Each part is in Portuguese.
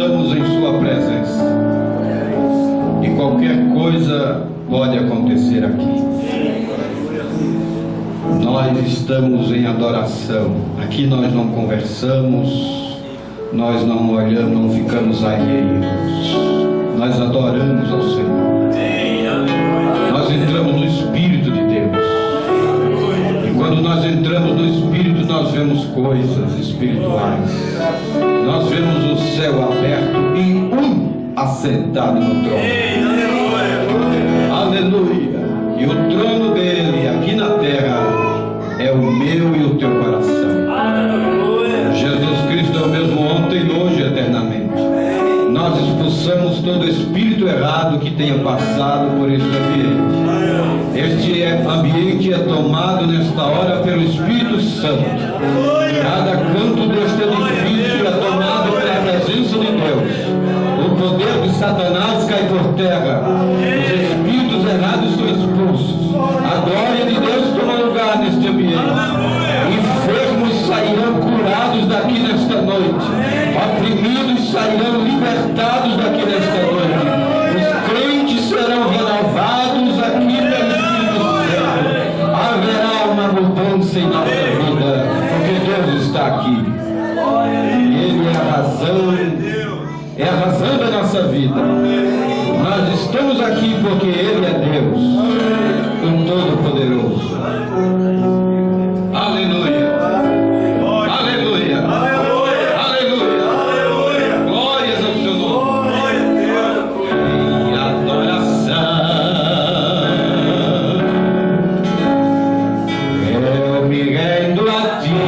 estamos em Sua presença. E qualquer coisa pode acontecer aqui. Nós estamos em adoração. Aqui nós não conversamos, nós não olhamos, não ficamos alheios. Nós adoramos ao Senhor. Nós entramos no Espírito de Deus. E quando nós entramos no Espírito, nós vemos coisas espirituais. Nós vemos o céu aberto e assentado no trono. Aleluia! E o trono dele aqui na terra é o meu e o teu coração. Jesus Cristo é o mesmo ontem, hoje e eternamente. Nós expulsamos todo espírito errado que tenha passado por este ambiente. Este ambiente é tomado nesta hora pelo Espírito Santo. Cada canto deste edifício é tomado pela presença de Deus. O poder de Satanás cai por terra. Os espíritos errados são expulsos. A glória de Deus toma lugar neste ambiente. Enfermos sairão curados daqui nesta noite. Oprimidos sairão libertados daqui nesta noite. Os crentes serão renovados aqui pelo Espírito Santo. Haverá uma mudança em nossa vida, porque Deus está aqui. Ele é a razão da nossa vida. Nós estamos aqui porque Ele é Deus, o Todo-Poderoso. Aleluia. Aleluia. Aleluia. Glórias ao seu nome. E adoração. Eu me rendo a ti.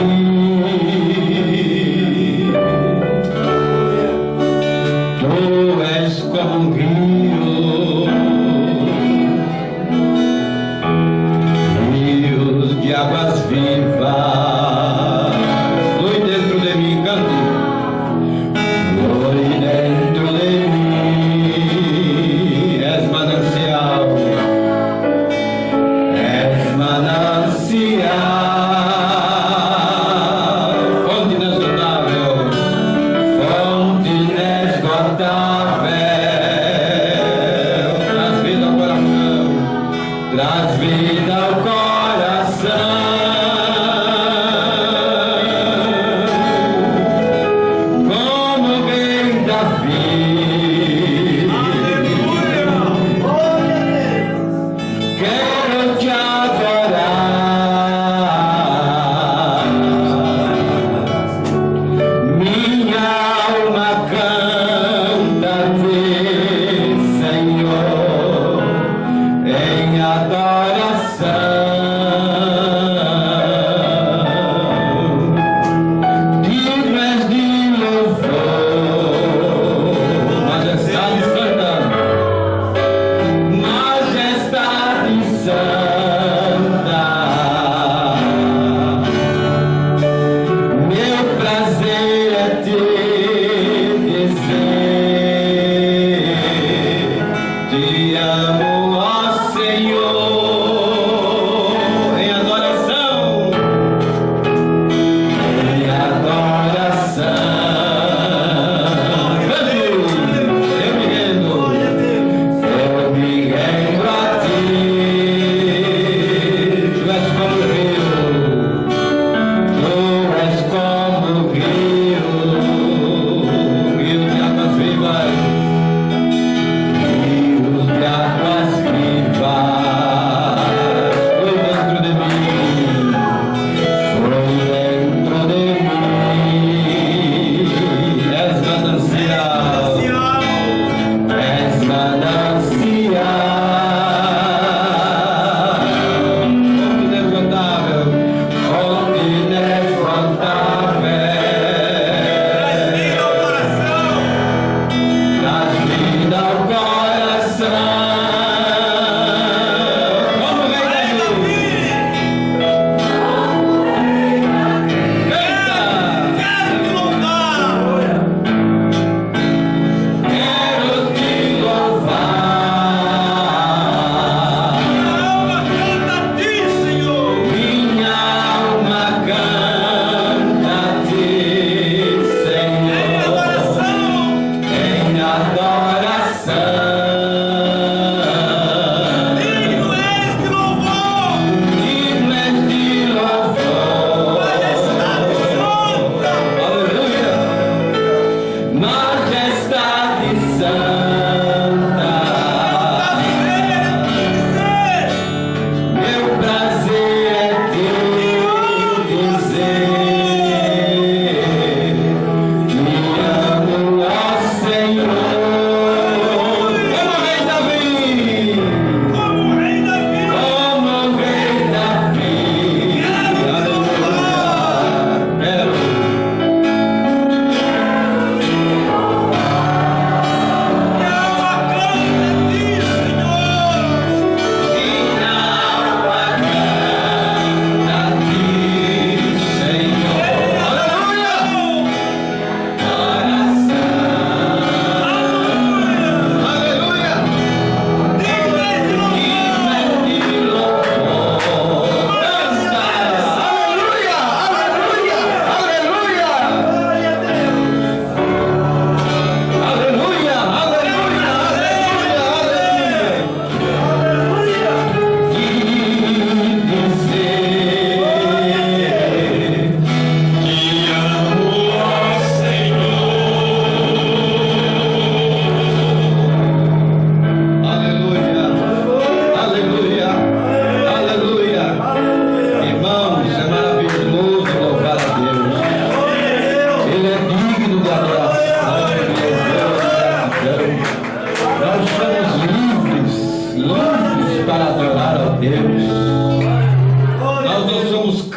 Tu és como um rio, rios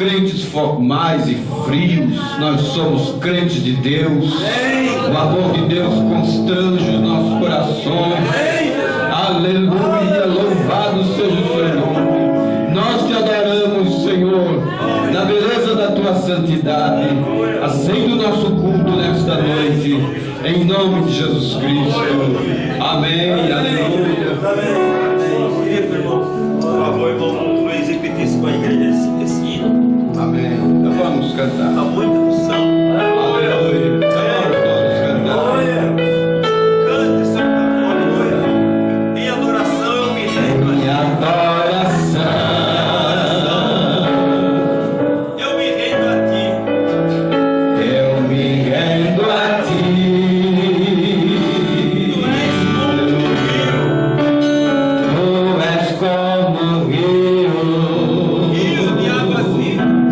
crentes formais e frios, nós somos crentes de Deus. O amor de Deus constrange os nossos corações. Aleluia, louvado seja o seu nome. Nós te adoramos, Senhor, na beleza da tua santidade. Aceita o nosso culto nesta noite, em nome de Jesus Cristo. Amém, aleluia. Por favor, irmão Luiz, repetisse com a igreja esse hino. Amém. Então vamos cantar. Há muita unção. Aleluia. Então vamos cantar. Cante, Senhor. Aleluia. Em adoração eu me rendo. Em adoração Eu me rendo a ti. eu me rendo a ti. Tu és como o rio. Tu és como o rio Rio de águas vivas.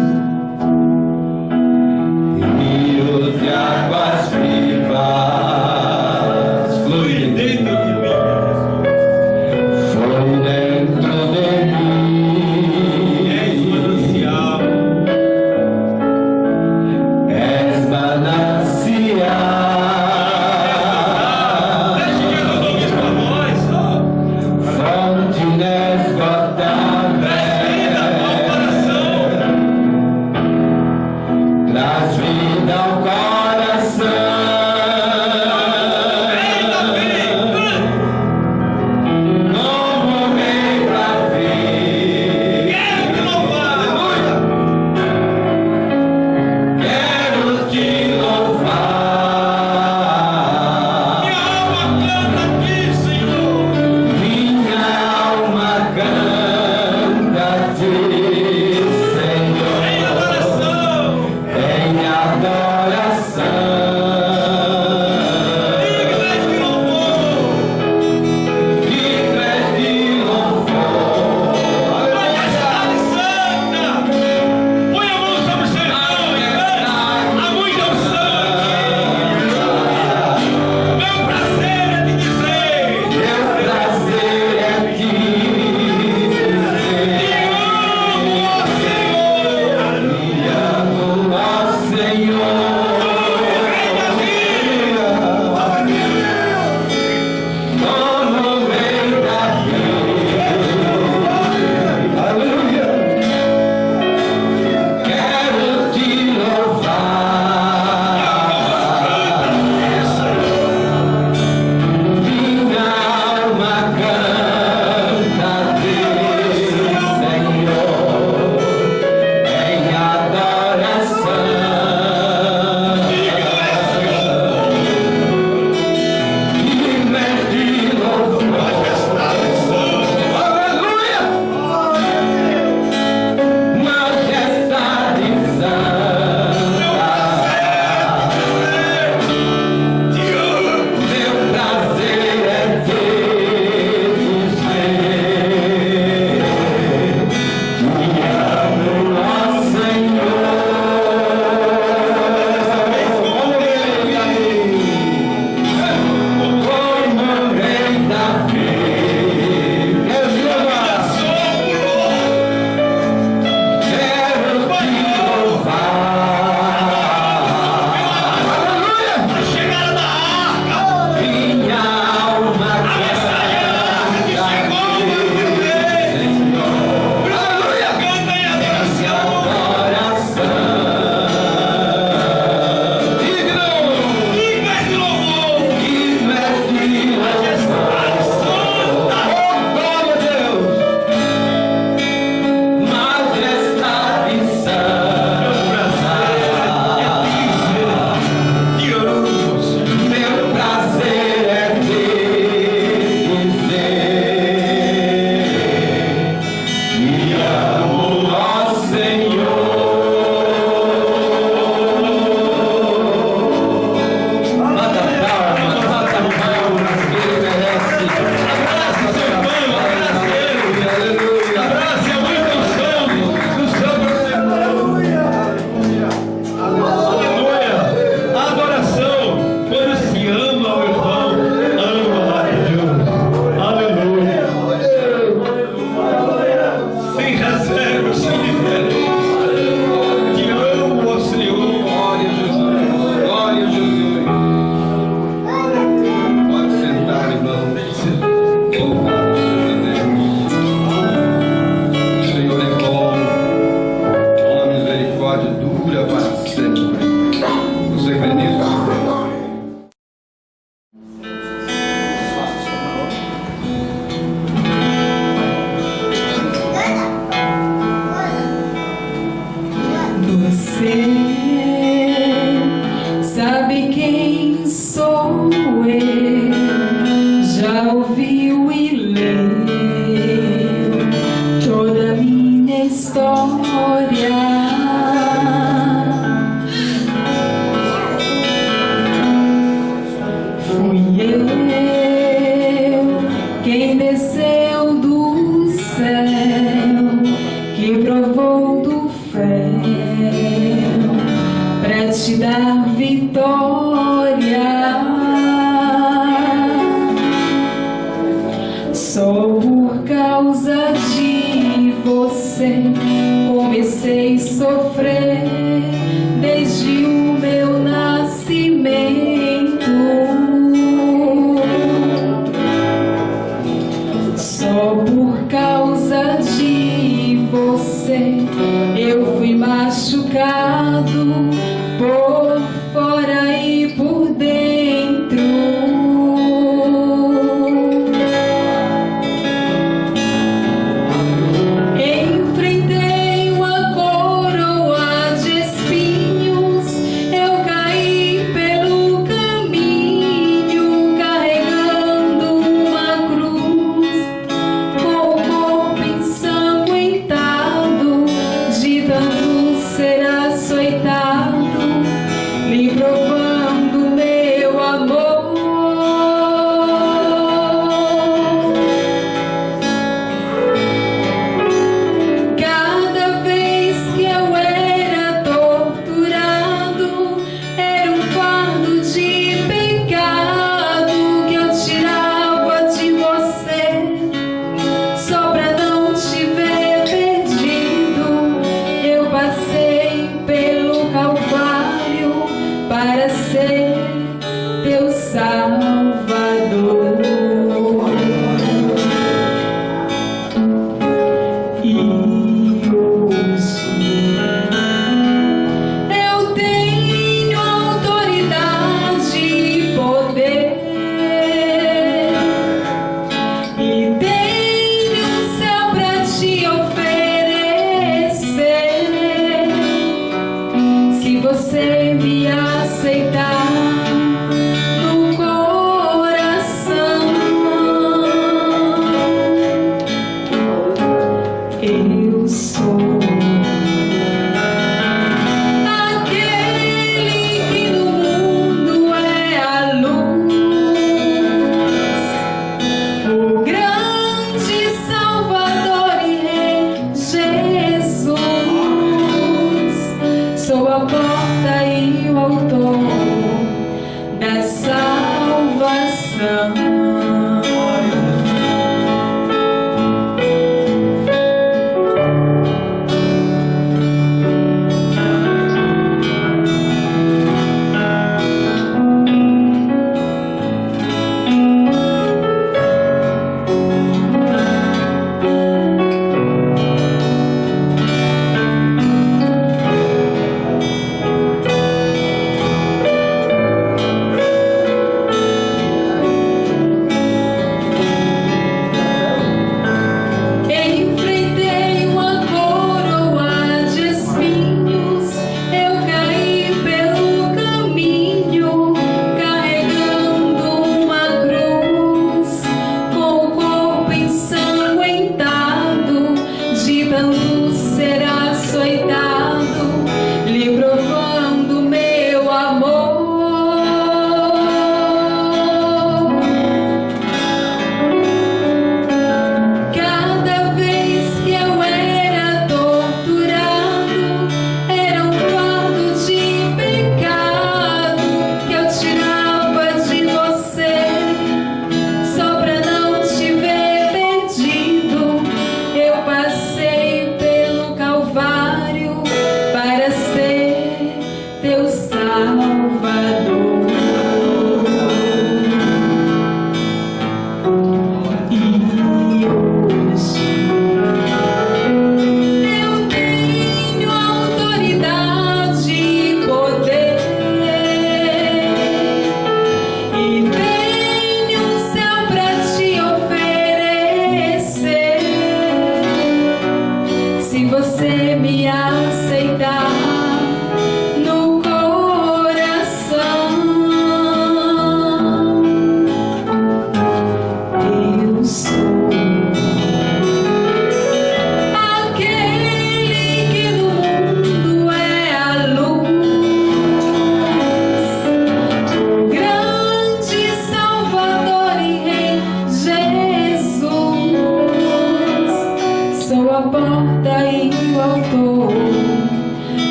glória. Só por causa de você comecei a sofrer desde o meu nascimento. Só por causa de você eu fui machucado por fora e por dentro. Enfrentei uma coroa de espinhos, eu caí pelo caminho, carregando uma cruz, com o corpo ensanguentado, de tanto ser açoitado, me provando meu amor. Cada vez que eu era torturado, era um fardo de pecado que eu tirava de você, só pra não te ver perdido. Eu passei pelo Calvário para ser teu Salvador. E hoje eu tenho autoridade e poder, e tenho um céu pra te oferecer, se você me aceitar no coração. Eu sou aquele que no mundo é a luz, o grande Salvador e Rei Jesus. Sou a porta e o autor da salvação.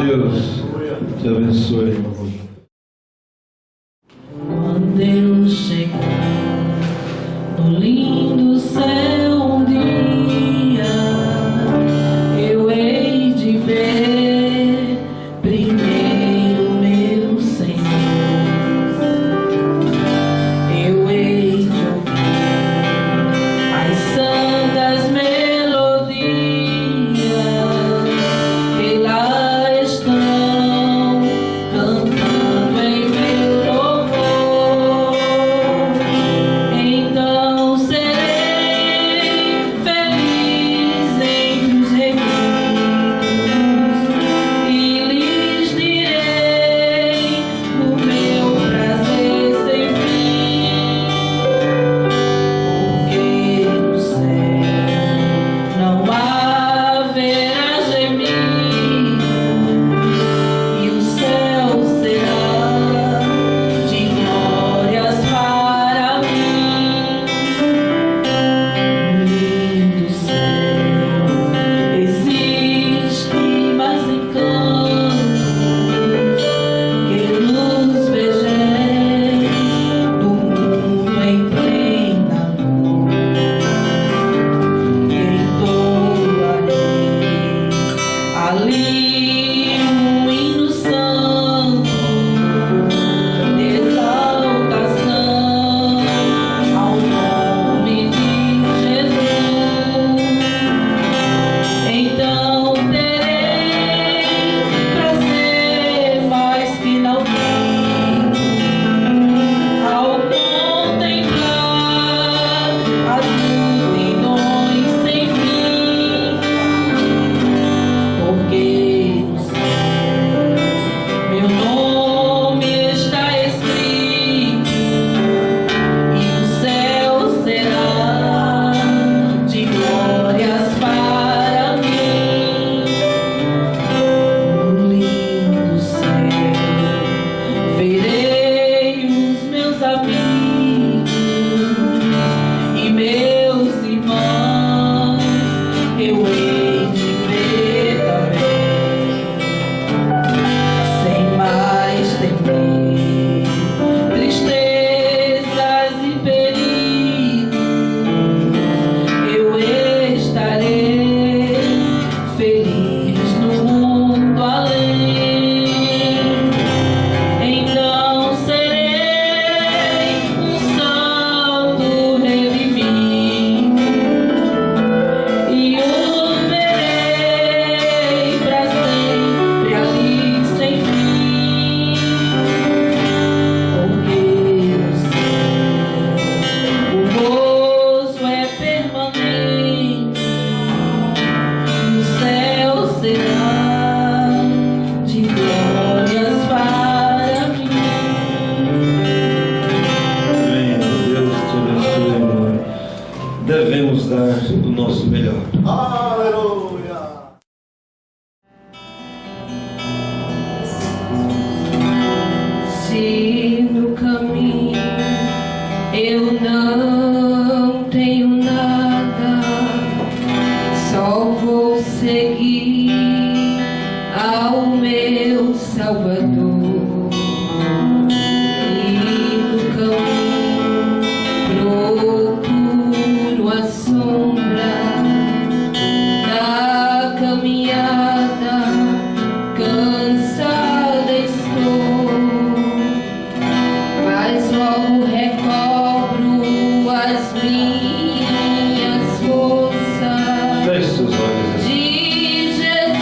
Deus te abençoe, irmão. Quando eu chegar no lindo céu um dia, eu hei de ver primeiro meu Senhor. Eu hei de ouvir as santas melodias que lá estão cantando em meu louvor. Então serei feliz entre os remidos e lhes direi o meu prazer sem fim, porque no céu não haverá gemido e o céu será de glórias para mim. No lindo céu existe mais encantos que nos vejamos do mundo em plena luz. Ali um hino santo de exaltação ao nome de Jesus. Então terei prazer mais que não tenho ao contemplar as multidões sem fim, porque no céu meu nome está escrito e o céu será de glórias para mim. No lindo céu verei os meus amigos e meus irmãos, eu hei de ver também, sem mais temer tristezas e perigos. Eu estarei feliz no mundo além. Então serei um santo redimido e o verei pra sempre ali sem fim, porque no céu o gozo é permanente, o céu será de glórias para mim. Amém. Deus te abençoe, irmão. Devemos dar o nosso melhor. Se no caminho eu não tenho nada, só vou seguir ao meu Salvador. E no caminho procuro a sombra da caminhada, cansada estou, mas logo recobro as minhas forças. Feche seus olhos. De Jesus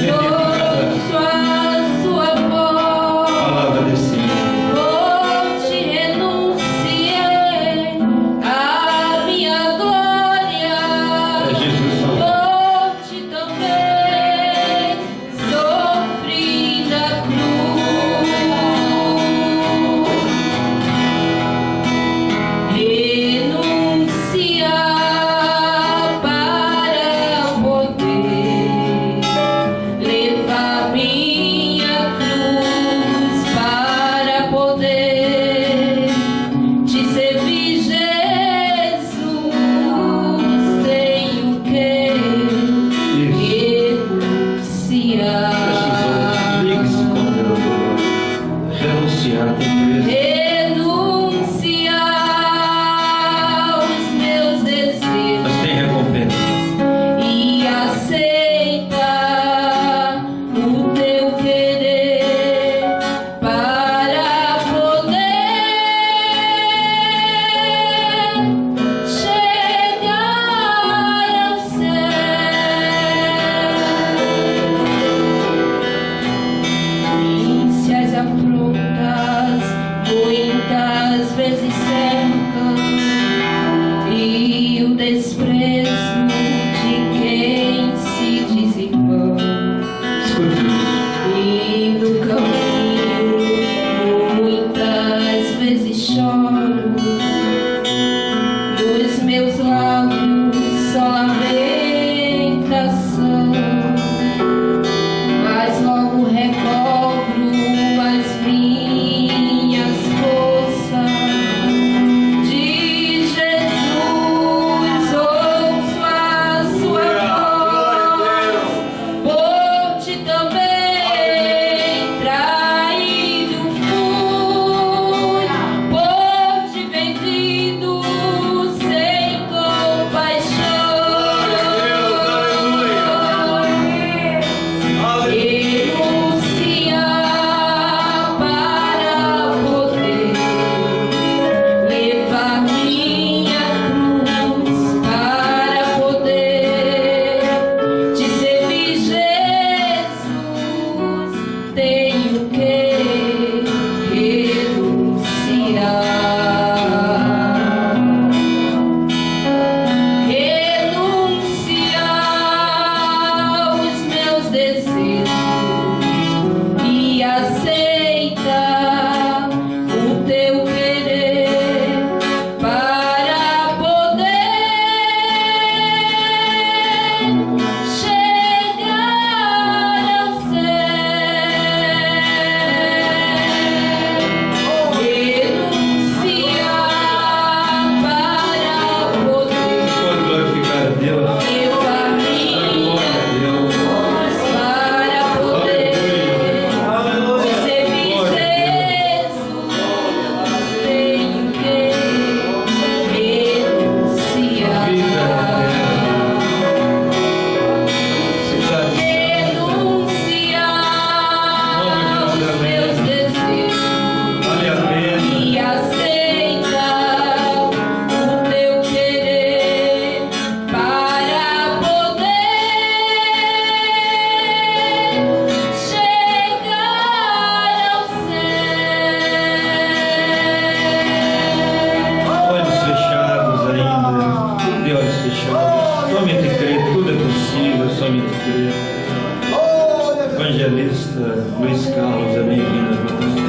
ouço a somente igreja. Evangelista Luiz Carlos, é bem-vindo a você.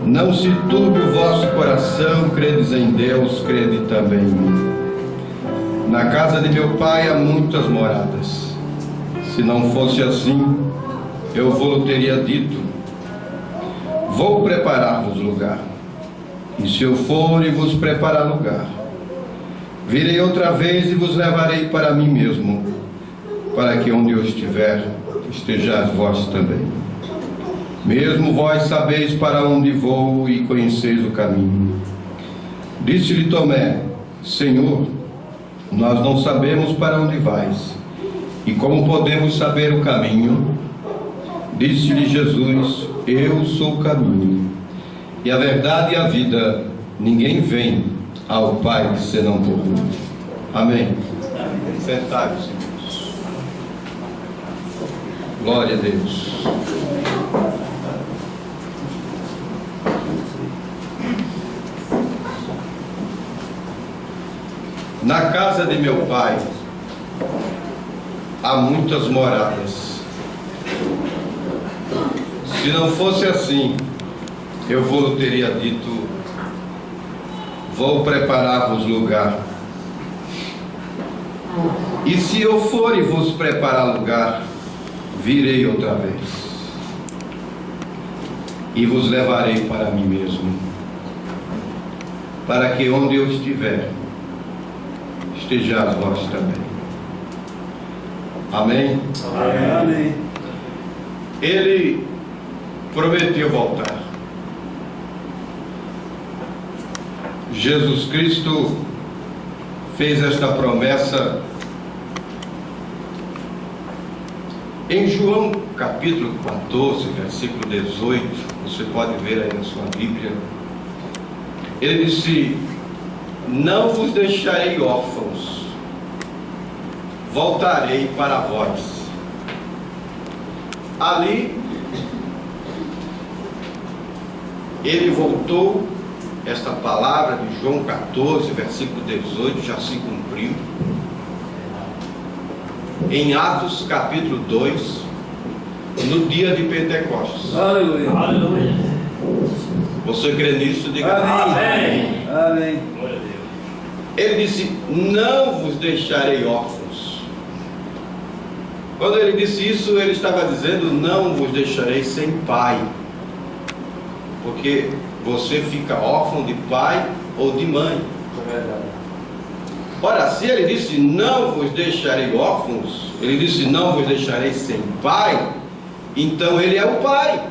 Não se turbe o vosso coração, credes em Deus, crede também em mim. Na casa de meu pai há muitas moradas. Se não fosse assim, eu vos teria dito: vou preparar-vos lugar. E se eu for e vos preparar lugar, virei outra vez e vos levarei para mim mesmo, para que onde eu estiver, estejais vós também. Mesmo vós sabeis para onde vou e conheceis o caminho. Disse-lhe Tomé: Senhor, nós não sabemos para onde vais, e como podemos saber o caminho? Disse-lhe Jesus: eu sou o caminho, e a verdade e a vida. Ninguém vem ao Pai senão por mim. Amém. Sentai-vos, irmãos. Glória a Deus. Na casa de meu pai há muitas moradas. Se não fosse assim, eu vos teria dito: vou preparar-vos lugar. E se eu for e vos preparar lugar, virei outra vez e vos levarei para mim mesmo, para que onde eu estiver, estejais vós também. Amém? Amém. Ele prometeu voltar. Jesus Cristo fez esta promessa em João capítulo 14, versículo 18. Você pode ver aí na sua Bíblia. Ele disse: não vos deixarei órfãos, voltarei para vós. Ali, ele voltou. Esta palavra de João 14, versículo 18, já se cumpriu. Em Atos capítulo 2, no dia de Pentecostes. Aleluia. Aleluia. Você crê nisso? Diga amém. Amém. Ele disse: não vos deixarei órfãos. Quando ele disse isso, ele estava dizendo: não vos deixarei sem pai, porque você fica órfão de pai ou de mãe. Ora, se ele disse: não vos deixarei órfãos, ele disse: não vos deixarei sem pai, então ele é o pai.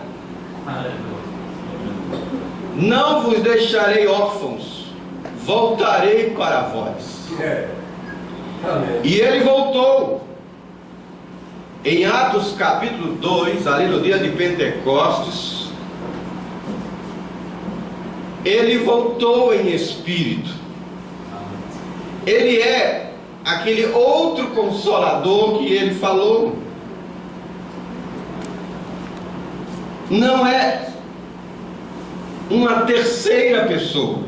Não vos deixarei órfãos, voltarei para vós. E ele voltou. Em Atos capítulo 2, ali no dia de Pentecostes, ele voltou em espírito. Ele é aquele outro consolador que ele falou. Não é uma terceira pessoa.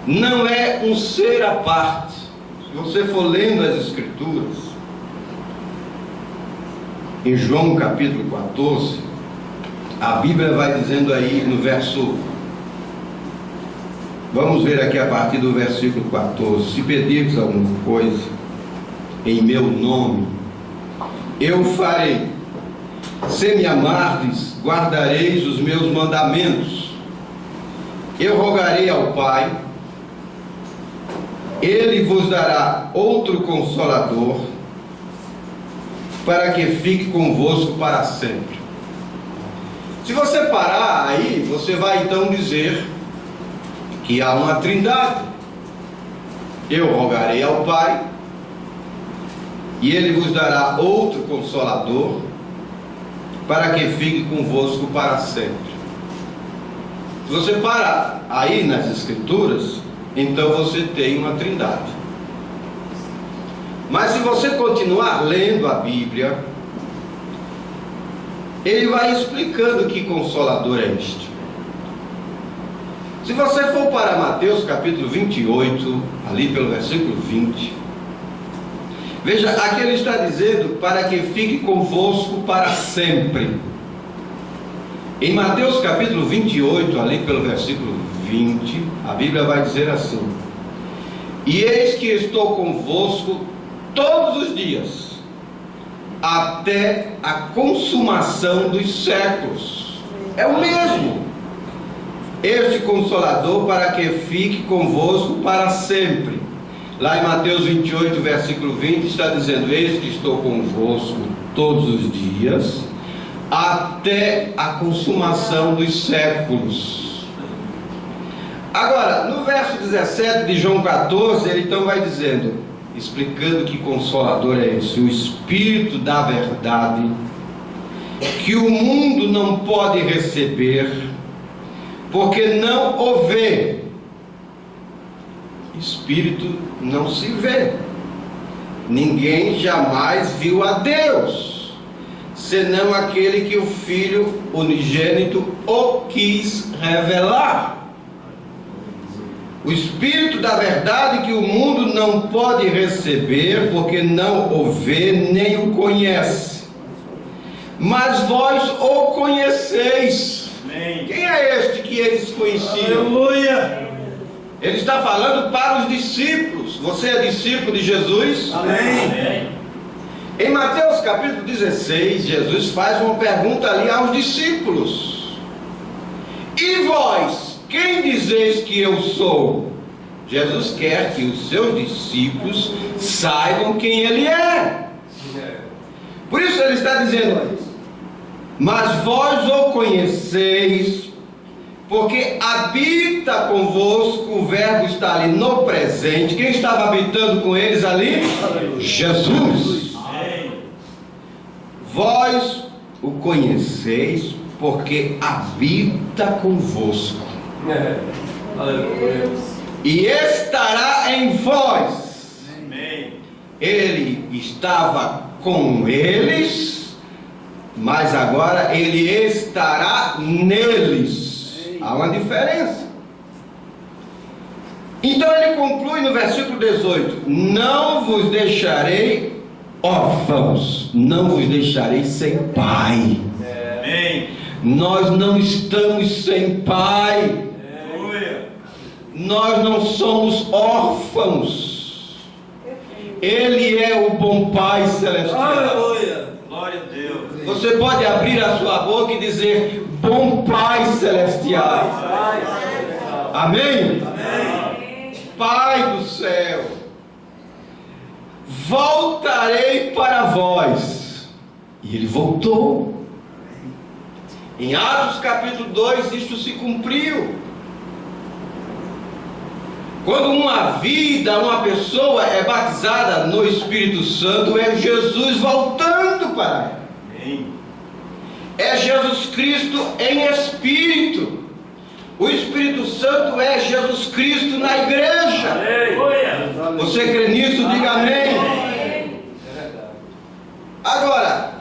Não é um ser à parte. Se você for lendo as Escrituras, em João capítulo 14, a Bíblia vai dizendo aí no verso, vamos ver aqui a partir do versículo 14: se pedirdes alguma coisa em meu nome, eu farei. Se me amardes, guardareis os meus mandamentos. Eu rogarei ao Pai, ele vos dará outro consolador, para que fique convosco para sempre. Se você parar aí, você vai então dizer que há uma trindade. Eu rogarei ao Pai, e Ele vos dará outro Consolador, para que fique convosco para sempre. Se você parar aí nas Escrituras, então você tem uma trindade. Mas se você continuar lendo a Bíblia, ele vai explicando que Consolador é este. Se você for para Mateus capítulo 28, ali pelo versículo 20, veja, aqui ele está dizendo para que fique convosco para sempre. Em Mateus capítulo 28, ali pelo versículo 20, a Bíblia vai dizer assim: e eis que estou convosco todos os dias, até a consumação dos séculos. É o mesmo. Este Consolador, para que fique convosco para sempre. Lá em Mateus 28, versículo 20, está dizendo: eis que estou convosco todos os dias, até a consumação dos séculos. Agora, no verso 17 de João 14, ele então vai dizendo, explicando que Consolador é esse: o Espírito da verdade, que o mundo não pode receber, porque não o vê. Espírito não se vê. Ninguém jamais viu a Deus, senão aquele que o Filho unigênito o quis revelar. O Espírito da verdade, que o mundo não pode receber, porque não o vê nem o conhece. Mas vós o conheceis. Amém. Quem é este que eles conheciam? Aleluia. Ele está falando para os discípulos. Você é discípulo de Jesus? Amém. Em Mateus capítulo 16, Jesus faz uma pergunta ali aos discípulos: e vós, quem dizeis que eu sou? Jesus quer que os seus discípulos saibam quem Ele é. Por isso ele está dizendo: mas vós o conheceis, porque habita convosco. O verbo está ali no presente. Quem estava habitando com eles ali? Jesus. Vós o conheceis, porque habita convosco. E estará em vós. Ele estava com eles, mas agora ele estará neles. Há uma diferença. Então ele conclui no versículo 18: não vos deixarei órfãos, não vos deixarei sem pai. Nós não estamos sem pai. Nós não somos órfãos. Ele é o bom Pai celestial. Aleluia. Glória a Deus. Você pode abrir a sua boca e dizer: bom Pai celestial. Amém? Amém. Pai do céu, voltarei para vós. E ele voltou. Em Atos capítulo 2, isto se cumpriu. Quando uma pessoa é batizada no Espírito Santo, é Jesus voltando para ela. É Jesus Cristo em Espírito. O Espírito Santo é Jesus Cristo na igreja. Você crê nisso? Diga amém. Agora,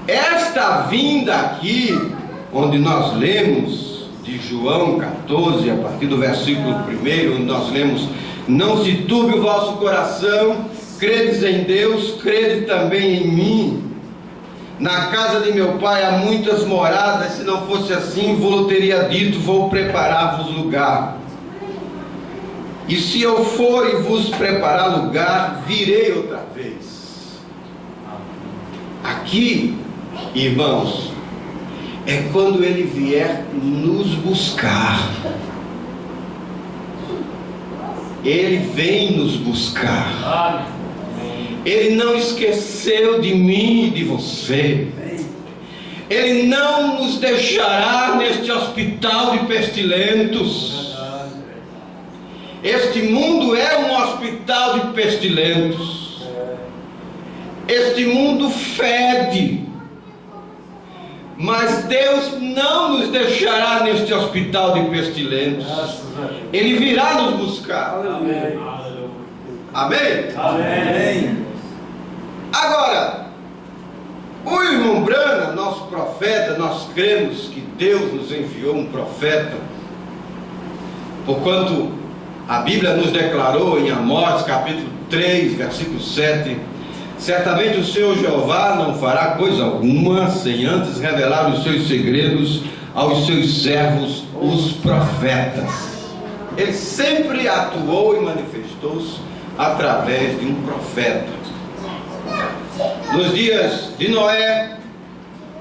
esta vinda aqui, onde nós lemos de João 14, a partir do versículo 1, onde nós lemos: não se turbe o vosso coração, credes em Deus, crede também em mim. Na casa de meu pai há muitas moradas, se não fosse assim, vou teria dito: vou preparar-vos lugar. E se eu for e vos preparar lugar, virei outra vez. Aqui, irmãos, é quando ele vier nos buscar. Ele vem nos buscar. Ele não esqueceu de mim e de você. Ele não nos deixará neste hospital de pestilentos. Este mundo é um hospital de pestilentos. Este mundo fede. Mas Deus não nos deixará neste hospital de pestilentos. Ele virá nos buscar. Amém? Amém. Agora, o irmão Brana, nosso profeta, nós cremos que Deus nos enviou um profeta, porquanto a Bíblia nos declarou em Amós capítulo 3, versículo 7: certamente o Senhor Jeová não fará coisa alguma sem antes revelar os seus segredos aos seus servos, os profetas. Ele sempre atuou e manifestou-se através de um profeta. Nos dias de Noé,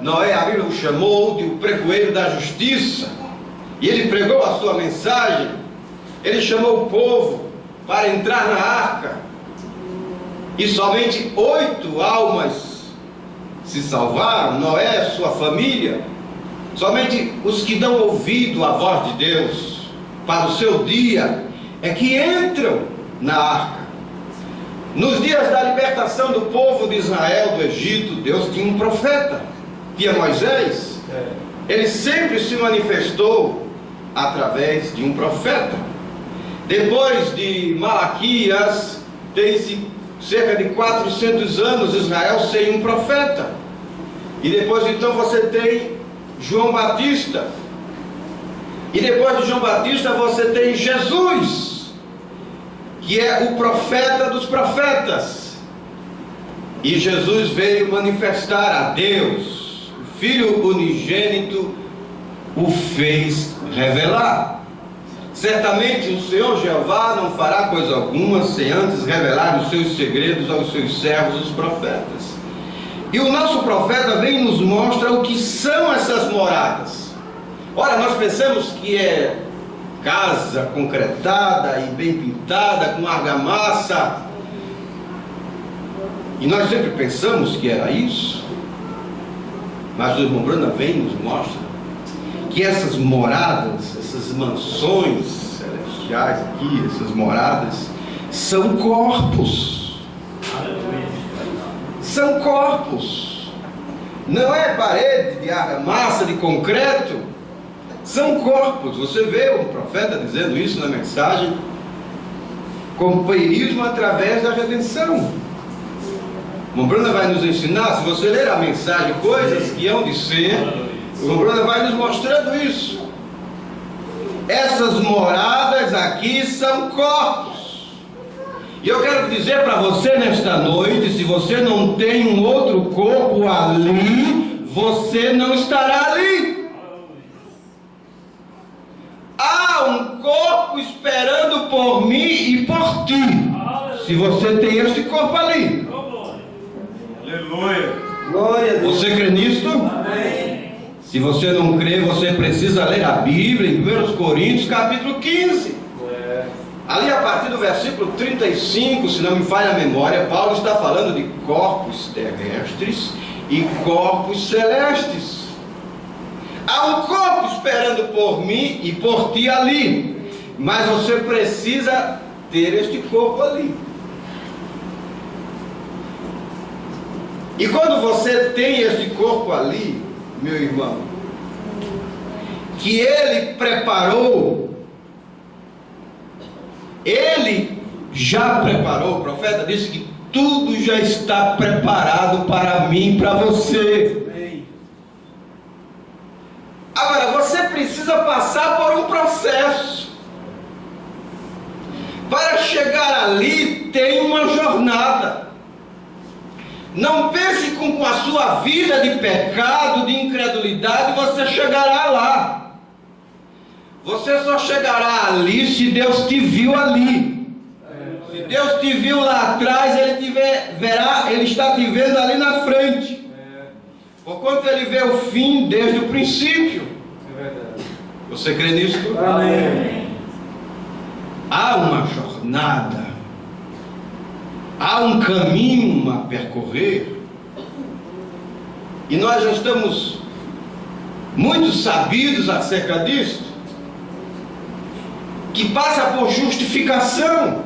a Bíblia o chamou de o pregoeiro da justiça, e ele pregou a sua mensagem. Ele chamou o povo para entrar na arca, e somente 8 almas se salvaram, Noé e sua família. Somente os que dão ouvido à voz de Deus para o seu dia é que entram na arca. Nos dias da libertação do povo de Israel do Egito, Deus tinha um profeta, tinha Moisés. Ele sempre se manifestou através de um profeta. Depois de Malaquias, tem-se cerca de 400 anos Israel sem um profeta. E depois então você tem João Batista. E depois de João Batista você tem Jesus, que é o profeta dos profetas. E Jesus veio manifestar a Deus. O Filho unigênito o fez revelar. Certamente o Senhor Jeová não fará coisa alguma sem antes revelar os seus segredos aos seus servos, os profetas. E o nosso profeta vem e nos mostra o que são essas moradas. Ora, nós pensamos que é casa concretada e bem pintada, com argamassa. E nós sempre pensamos que era isso. Mas o irmão Brana vem e nos mostra que essas moradas, essas mansões celestiais aqui, essas moradas, são corpos. São corpos. Não é parede de argamassa, de concreto. São corpos. Você vê o profeta dizendo isso na mensagem: companheirismo através da redenção. O irmão Brana vai nos ensinar, se você ler a mensagem, coisas que hão de ser. O irmão Brana vai nos mostrando isso. Essas moradas aqui são corpos. E eu quero dizer para você nesta noite: se você não tem um outro corpo ali, você não estará ali. Há um corpo esperando por mim e por ti. Se você tem este corpo ali. Aleluia. Glória a Deus. Você crê nisto? Amém. Se você não crê, você precisa ler a Bíblia em 1 Coríntios capítulo 15. Ali a partir do versículo 35, se não me falha a memória, Paulo está falando de corpos terrestres e corpos celestes. Há um corpo esperando por mim e por ti ali, mas você precisa ter este corpo ali. E quando você tem este corpo ali, meu irmão, que ele preparou, ele já preparou. O profeta disse que tudo já está preparado para mim e para você. Agora, você precisa passar por um processo. Para chegar ali, tem uma jornada. Não pense com a sua vida de pecado, de incredulidade, você chegará lá. Você só chegará ali se Deus te viu ali. Se Deus te viu lá atrás, Ele te verá, Ele está te vendo ali na frente. Porquanto Ele vê o fim desde o princípio. Você crê nisso? Amém. Há uma jornada. Há um caminho a percorrer. E nós já estamos muitos sabidos acerca disto, que passa por justificação.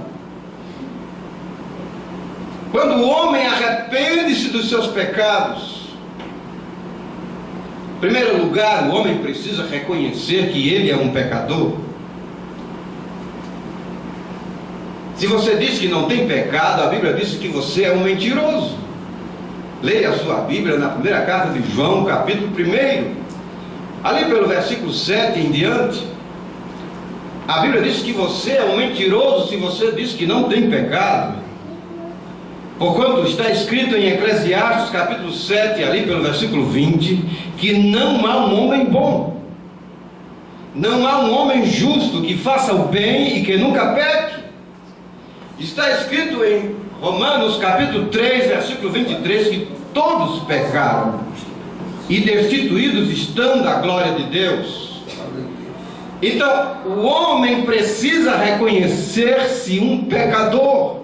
Quando o homem arrepende-se dos seus pecados, em primeiro lugar, o homem precisa reconhecer que ele é um pecador. Se você diz que não tem pecado, a Bíblia diz que você é um mentiroso. Leia a sua Bíblia na primeira carta de João, capítulo 1, ali pelo versículo 7 em diante. A Bíblia diz que você é um mentiroso se você diz que não tem pecado. Porquanto está escrito em Eclesiastes capítulo 7, ali pelo versículo 20, que não há um homem bom, não há um homem justo que faça o bem e que nunca peque. Está escrito em Romanos capítulo 3, versículo 23, que todos pecaram e destituídos estão da glória de Deus. Então, o homem precisa reconhecer-se um pecador.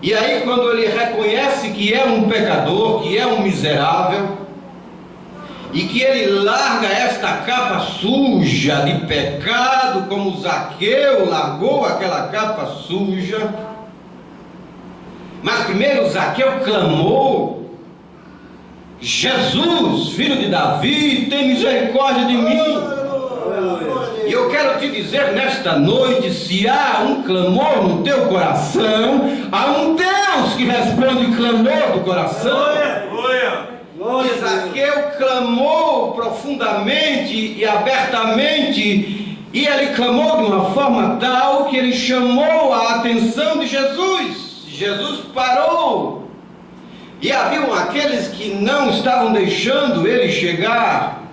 E aí, quando ele reconhece que é um pecador, que é um miserável, e que ele larga esta capa suja de pecado, como Zaqueu largou aquela capa suja. Mas primeiro Zaqueu clamou: Jesus, filho de Davi, tem misericórdia de mim. E eu quero te dizer nesta noite, se há um clamor no teu coração, há um Deus que responde o clamor do coração. E Zaqueu clamou profundamente e abertamente, e ele clamou de uma forma tal que ele chamou a atenção de Jesus. Jesus parou, e haviam aqueles que não estavam deixando ele chegar,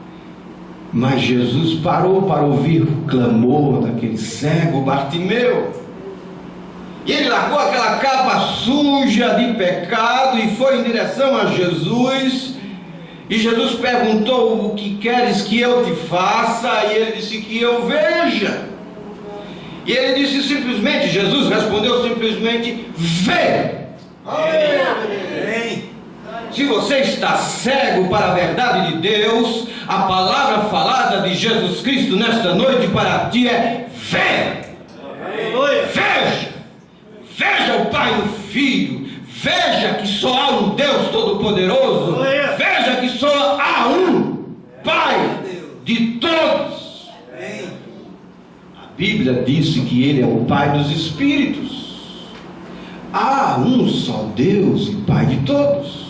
mas Jesus parou para ouvir o clamor daquele cego Bartimeu. E ele largou aquela capa suja de pecado e foi em direção a Jesus. E Jesus perguntou: o que queres que eu te faça? E ele disse: que eu veja. E ele disse simplesmente, Jesus respondeu simplesmente: vê. Amém. Se você está cego para a verdade de Deus, a palavra falada de Jesus Cristo nesta noite para ti é: vê. Veja. Veja o Pai e o Filho. Veja que só há um Deus Todo-Poderoso. Veja que só há um Pai de todos. A Bíblia disse que Ele é o Pai dos Espíritos. Há um só Deus e Pai de todos.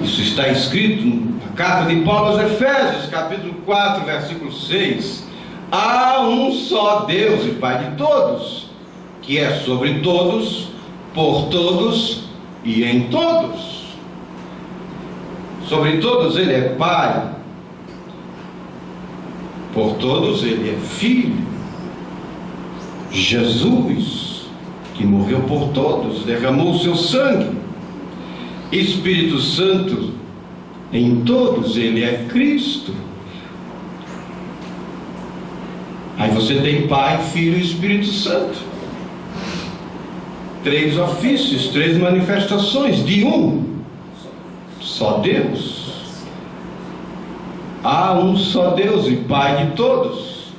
Isso está escrito na carta de Paulo aos Efésios, capítulo 4, versículo 6. Há um só Deus e Pai de todos, que é sobre todos, por todos e em todos. Sobre todos Ele é Pai, por todos Ele é Filho. Jesus, que morreu por todos, derramou o seu sangue. Espírito Santo, em todos Ele é Cristo. Aí você tem Pai, Filho e Espírito Santo. 3 ofícios, 3 manifestações de um só Deus. Há um só Deus e Pai de todos,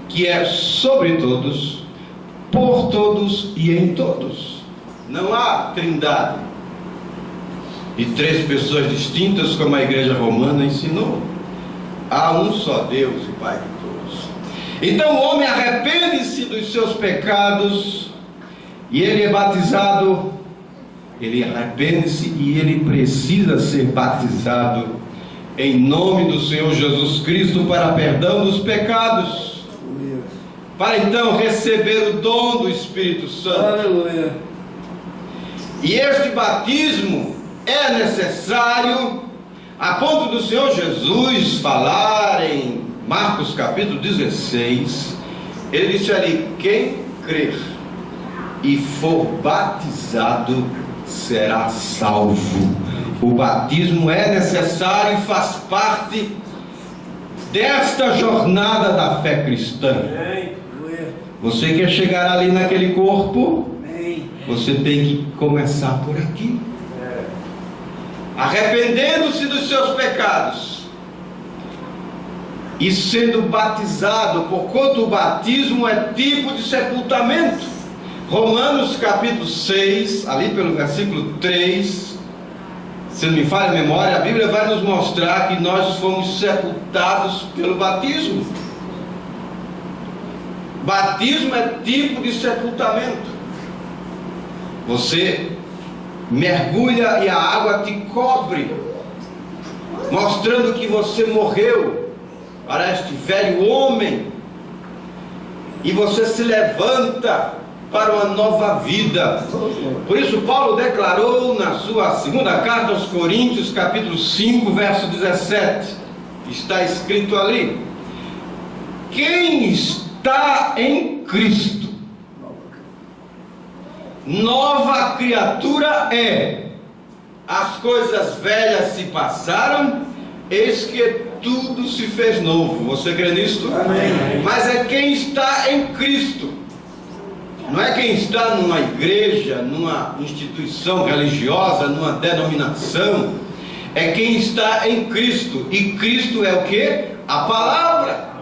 que é sobre todos, por todos e em todos. Não há trindade e 3 pessoas distintas, como a igreja romana ensinou. Há um só Deus e Pai de todos. Então o homem arrepende-se dos seus pecados e ele é batizado. Ele arrepende-se e ele precisa ser batizado em nome do Senhor Jesus Cristo para perdão dos pecados, para então receber o dom do Espírito Santo. Aleluia. E este batismo é necessário, a ponto do Senhor Jesus falar em Marcos capítulo 16. Ele disse ali: quem crer e for batizado será salvo. O batismo é necessário e faz parte desta jornada da fé cristã. Você quer chegar ali naquele corpo? Você tem que começar por aqui. arrependendo-se dos seus pecados e sendo batizado, porquanto o batismo é tipo de sepultamento. Romanos capítulo 6, ali pelo versículo 3, se não me falha a memória, a Bíblia vai nos mostrar que nós fomos sepultados pelo batismo. Batismo é tipo de sepultamento. Você mergulha e a água te cobre, mostrando que você morreu para este velho homem, e você se levanta para uma nova vida. Por isso Paulo declarou na sua segunda carta aos Coríntios, capítulo 5, verso 17, está escrito ali: quem está em Cristo, nova criatura é. As coisas velhas se passaram, eis que tudo se fez novo. Você crê nisto? Amém. Mas é quem está em Cristo. Não é quem está numa igreja, numa instituição religiosa, numa denominação. É quem está em Cristo. E Cristo é o que? A palavra.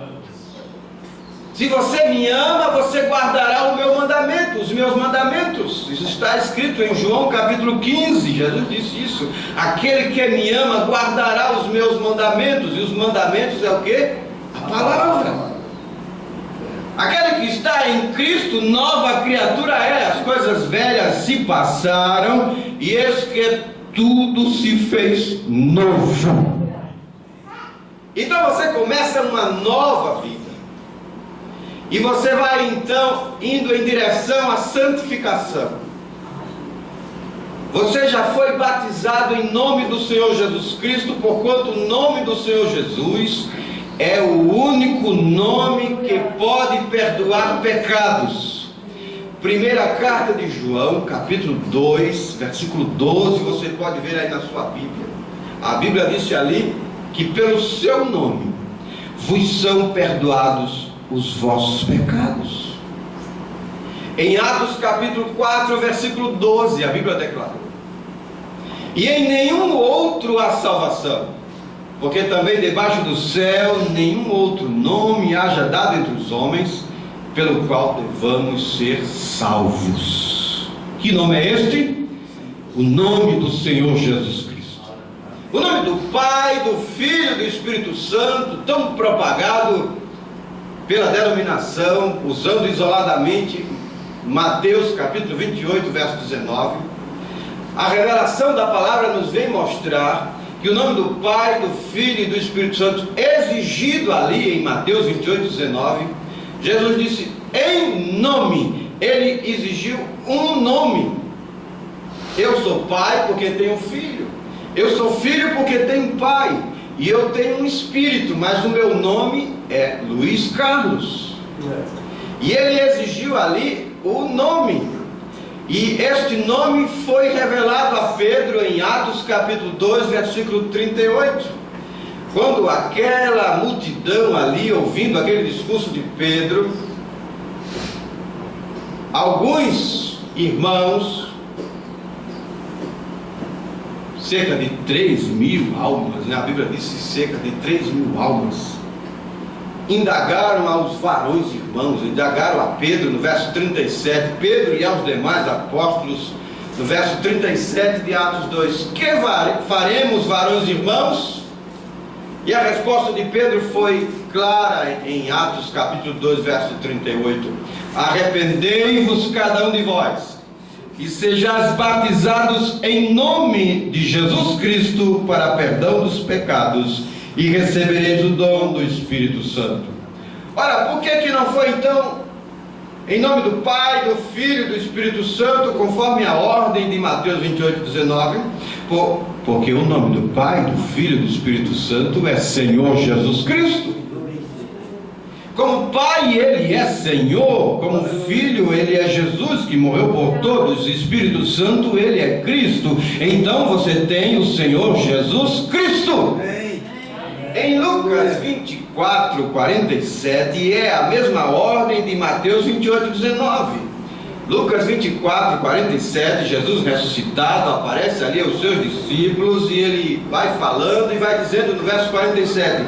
Se você me ama, você guardará o meu mandamento, os meus mandamentos. Isso está escrito em João capítulo 15. Jesus disse isso: aquele que me ama guardará os meus mandamentos. E os mandamentos é o que? A palavra. Aquele que está em Cristo, nova criatura é. As coisas velhas se passaram, e eis que tudo se fez novo. Então você começa uma nova vida. E você vai então indo em direção à santificação. Você já foi batizado em nome do Senhor Jesus Cristo, porquanto o nome do Senhor Jesus é o único nome que pode perdoar pecados. Primeira carta de João, capítulo 2, versículo 12, você pode ver aí na sua Bíblia. A Bíblia disse ali que pelo seu nome vos são perdoados os vossos pecados. Em Atos capítulo 4, versículo 12, a Bíblia declara: e em nenhum outro há salvação, porque também debaixo do céu nenhum outro nome haja dado entre os homens, pelo qual devamos ser salvos. Que nome é este? O nome do Senhor Jesus Cristo. O nome do Pai, do Filho e do Espírito Santo, tão propagado pela denominação, usando isoladamente Mateus capítulo 28, verso 19. A revelação da palavra nos vem mostrar que o nome do Pai, do Filho e do Espírito Santo, exigido ali em Mateus 28, 19, Jesus disse em nome. Ele exigiu um nome. Eu sou pai porque tenho filho, eu sou filho porque tenho pai, e eu tenho um espírito, mas o meu nome é Luiz Carlos. E ele exigiu ali o nome. E este nome foi revelado a Pedro em Atos capítulo 2, versículo 38. Quando aquela multidão ali, ouvindo aquele discurso de Pedro, alguns irmãos, cerca de 3.000 almas, né? A Bíblia disse cerca de 3.000 almas, indagaram aos varões irmãos, indagaram a Pedro no verso 37, Pedro e aos demais apóstolos, no verso 37 de Atos 2, que faremos, varões irmãos? E a resposta de Pedro foi clara em Atos capítulo 2, verso 38, arrependei-vos cada um de vós, e sejais batizados em nome de Jesus Cristo para perdão dos pecados, e recebereis o dom do Espírito Santo. Ora, por que não foi então em nome do Pai, do Filho e do Espírito Santo, conforme a ordem de Mateus 28, 19? Porque o nome do Pai, do Filho e do Espírito Santo é Senhor Jesus Cristo. Como Pai Ele é Senhor, como Filho Ele é Jesus que morreu por todos, Espírito Santo Ele é Cristo. Então você tem o Senhor Jesus Cristo. Em Lucas 24, 47, é a mesma ordem de Mateus 28, 19. Lucas 24, 47, Jesus ressuscitado aparece ali aos seus discípulos e ele vai falando e vai dizendo no verso 47: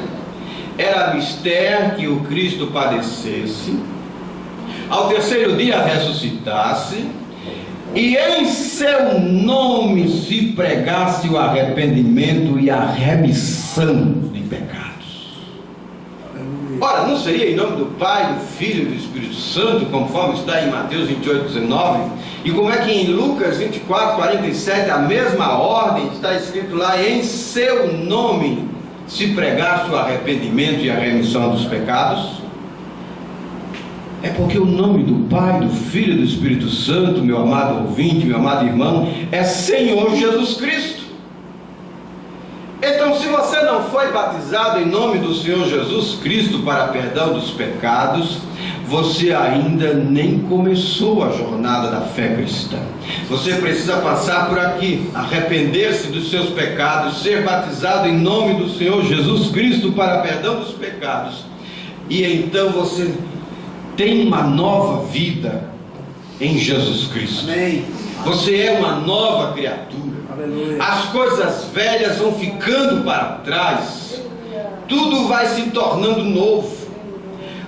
era mister que o Cristo padecesse, ao terceiro dia ressuscitasse, e em seu nome se pregasse o arrependimento e a remissão de pecados. Ora, não seria em nome do Pai, do Filho e do Espírito Santo, conforme está em Mateus 28, 19? E como é que em Lucas 24, 47, a mesma ordem está escrito lá: em seu nome se pregasse o arrependimento e a remissão dos pecados? É porque o nome do Pai, do Filho e do Espírito Santo, meu amado ouvinte, meu amado irmão, é Senhor Jesus Cristo. Então, se você não foi batizado em nome do Senhor Jesus Cristo para perdão dos pecados, você ainda nem começou a jornada da fé cristã. Você precisa passar por aqui, arrepender-se dos seus pecados, ser batizado em nome do Senhor Jesus Cristo para perdão dos pecados, e então você tem uma nova vida em Jesus Cristo. Amém. Você é uma nova criatura. Aleluia. As coisas velhas vão ficando para trás, tudo vai se tornando novo.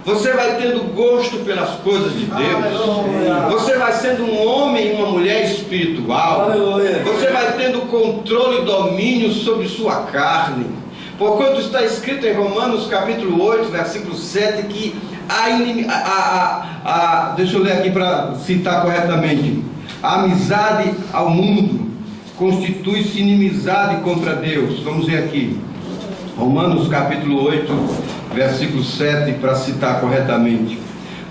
Você vai tendo gosto pelas coisas de Deus. Aleluia. Você vai sendo um homem e uma mulher espiritual. Aleluia. Você vai tendo controle e domínio sobre sua carne. Porquanto está escrito em Romanos capítulo 8, versículo 7, que deixa eu ler aqui para citar corretamente: a amizade ao mundo constitui-se inimizade contra Deus. Vamos ver aqui, Romanos capítulo 8, versículo 7, para citar corretamente: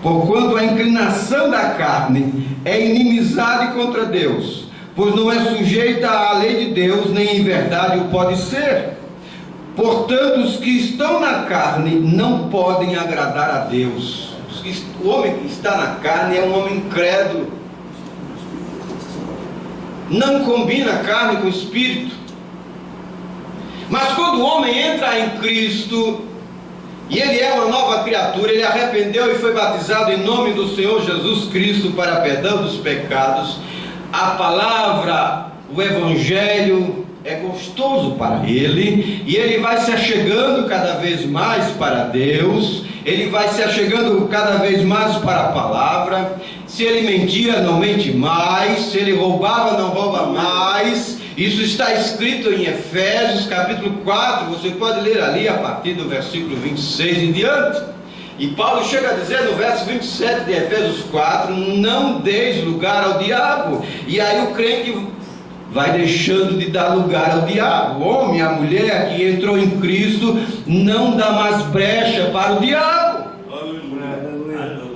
porquanto a inclinação da carne é inimizade contra Deus, pois não é sujeita à lei de Deus, nem em verdade o pode ser. Portanto, os que estão na carne não podem agradar a Deus. O homem que está na carne é um homem incrédulo, não combina a carne com o espírito. Mas quando o homem entra em Cristo, e ele é uma nova criatura, ele arrependeu e foi batizado em nome do Senhor Jesus Cristo para perdão dos pecados, a palavra, o Evangelho é gostoso para ele, e ele vai se achegando cada vez mais para Deus, ele vai se achegando cada vez mais para a palavra. Se ele mentia, não mente mais. Se ele roubava, não rouba mais. Isso está escrito em Efésios capítulo 4, você pode ler ali a partir do versículo 26 em diante. E Paulo chega a dizer no verso 27 de Efésios 4: não deis lugar ao diabo. E aí o crente vai deixando de dar lugar ao diabo. O homem, a mulher que entrou em Cristo não dá mais brecha para o diabo. Aleluia.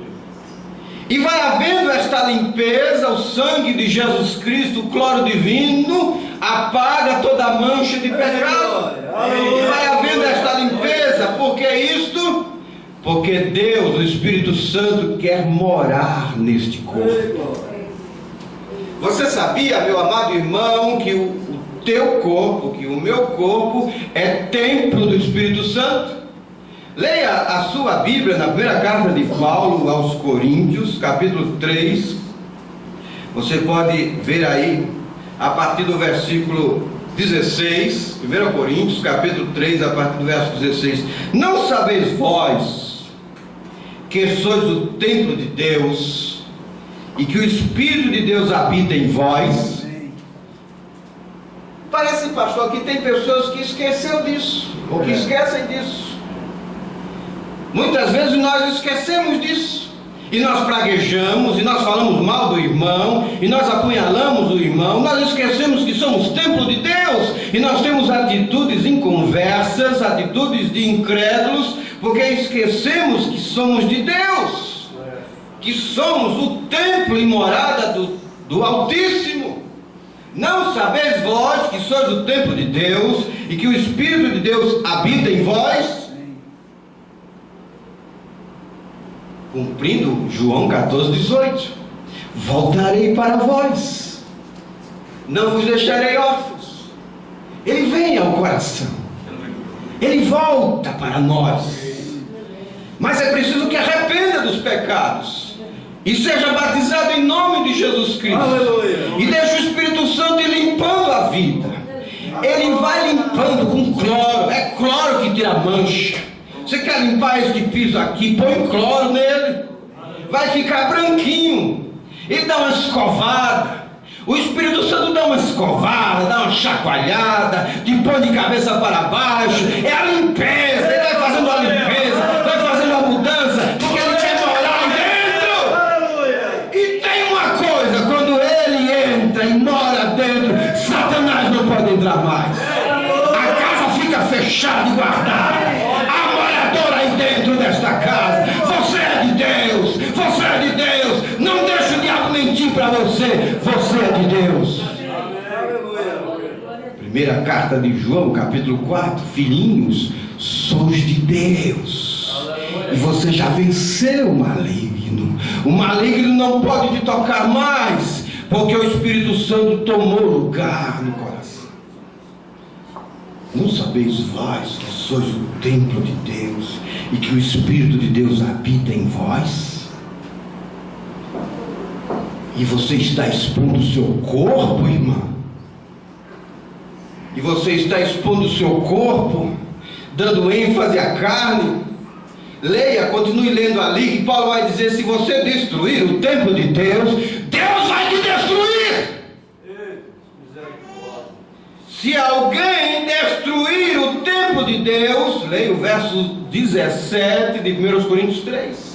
E vai havendo esta limpeza, o sangue de Jesus Cristo, o cloro divino, apaga toda a mancha de pecado. E vai havendo esta limpeza, por que isto? Porque Deus, o Espírito Santo, quer morar neste corpo. Você sabia, meu amado irmão, que o teu corpo, que o meu corpo é templo do Espírito Santo? Leia a sua Bíblia na primeira carta de Paulo aos Coríntios, capítulo 3. Você pode ver aí, a partir do versículo 16, 1 Coríntios, capítulo 3, a partir do verso 16. Não sabeis vós que sois o templo de Deus, e que o Espírito de Deus habita em vós? Parece, pastor, que tem pessoas que esqueceram disso, ou que esquecem disso. Muitas vezes nós esquecemos disso, e nós praguejamos, e nós falamos mal do irmão, e nós apunhalamos o irmão. Nós esquecemos que somos templo de Deus, e nós temos atitudes inconversas, atitudes de incrédulos, porque esquecemos que somos de Deus, que somos o templo e morada do Altíssimo. Não sabeis vós que sois o templo de Deus e que o Espírito de Deus habita em vós? Cumprindo João 14:18: voltarei para vós, não vos deixarei órfãos. Ele vem ao coração, ele volta para nós, mas é preciso que arrependa dos pecados. e seja batizado em nome de Jesus Cristo. Aleluia. E deixa o Espírito Santo ir limpando a vida. Ele vai limpando com cloro. É cloro que tira a mancha. Você quer limpar este piso aqui? Põe cloro nele. Vai ficar branquinho. Ele dá uma escovada. O Espírito Santo dá uma escovada, dá uma chacoalhada, te põe de cabeça para baixo. É a limpeza. Ele vai fazendo a limpeza, vai fazendo a mudança, porque ele quer morar aí dentro. E tem uma coisa: quando ele entra e mora dentro, Satanás não pode entrar mais. A casa fica fechada e guardada. Há morador aí dentro desta casa. Você é de Deus, você é de Deus. Não deixe o diabo mentir para você. Você é de Deus. Primeira carta de João, capítulo 4. Filhinhos, sois de Deus, e você já venceu o maligno. O maligno não pode te tocar mais, porque o Espírito Santo tomou lugar no coração. Não sabeis vós que sois o templo de Deus e que o Espírito de Deus habita em vós? E você está expondo o seu corpo, irmão. E você está expondo o seu corpo, dando ênfase à carne. Leia, continue lendo ali, que Paulo vai dizer: se você destruir o templo de Deus, Deus vai te destruir. Se alguém destruir o templo de Deus, leia o verso 17 de 1 Coríntios 3.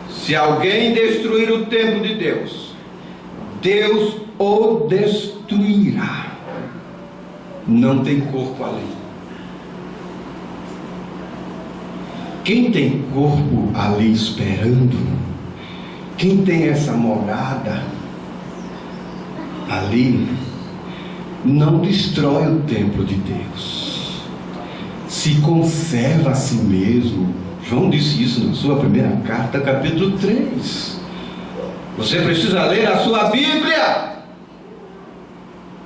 Se alguém destruir o templo de Deus, Deus o destruirá. Não tem corpo ali. Quem tem corpo ali esperando, quem tem essa morada ali, não destrói o templo de Deus, se conserva a si mesmo. João disse isso na sua primeira carta, capítulo 3. Você precisa ler a sua Bíblia.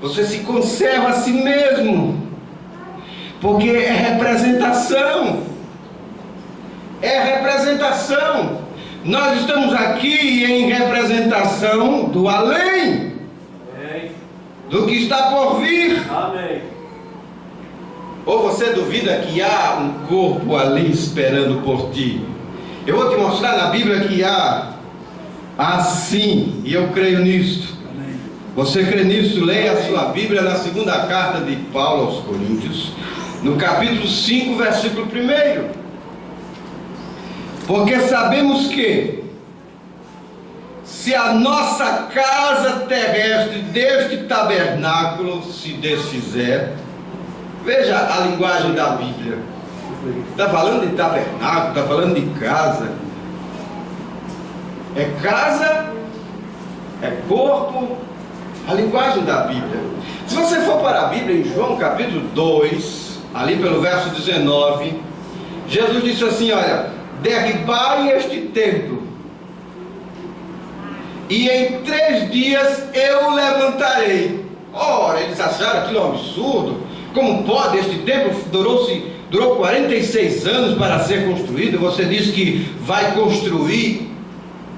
Você se conserva a si mesmo, porque é representação. É representação. Nós estamos aqui em representação do além, do que está por vir. Amém. Ou você duvida que há um corpo ali esperando por ti? Eu vou te mostrar na Bíblia que há sim, e eu creio nisto. Amém. Você crê nisso? Leia a sua Bíblia na segunda carta de Paulo aos Coríntios, no capítulo 5, versículo 1. Porque sabemos que, se a nossa casa terrestre deste tabernáculo se desfizer, veja a linguagem da Bíblia. Está falando de tabernáculo, está falando de casa. É casa, é corpo, a linguagem da Bíblia. Se você for para a Bíblia, em João capítulo 2, ali pelo verso 19, Jesus disse assim: olha, derribai este templo, e em 3 dias eu levantarei. Ora, eles acharam aquilo um absurdo. Como pode? Este templo durou 46 anos para ser construído. Você diz que vai construir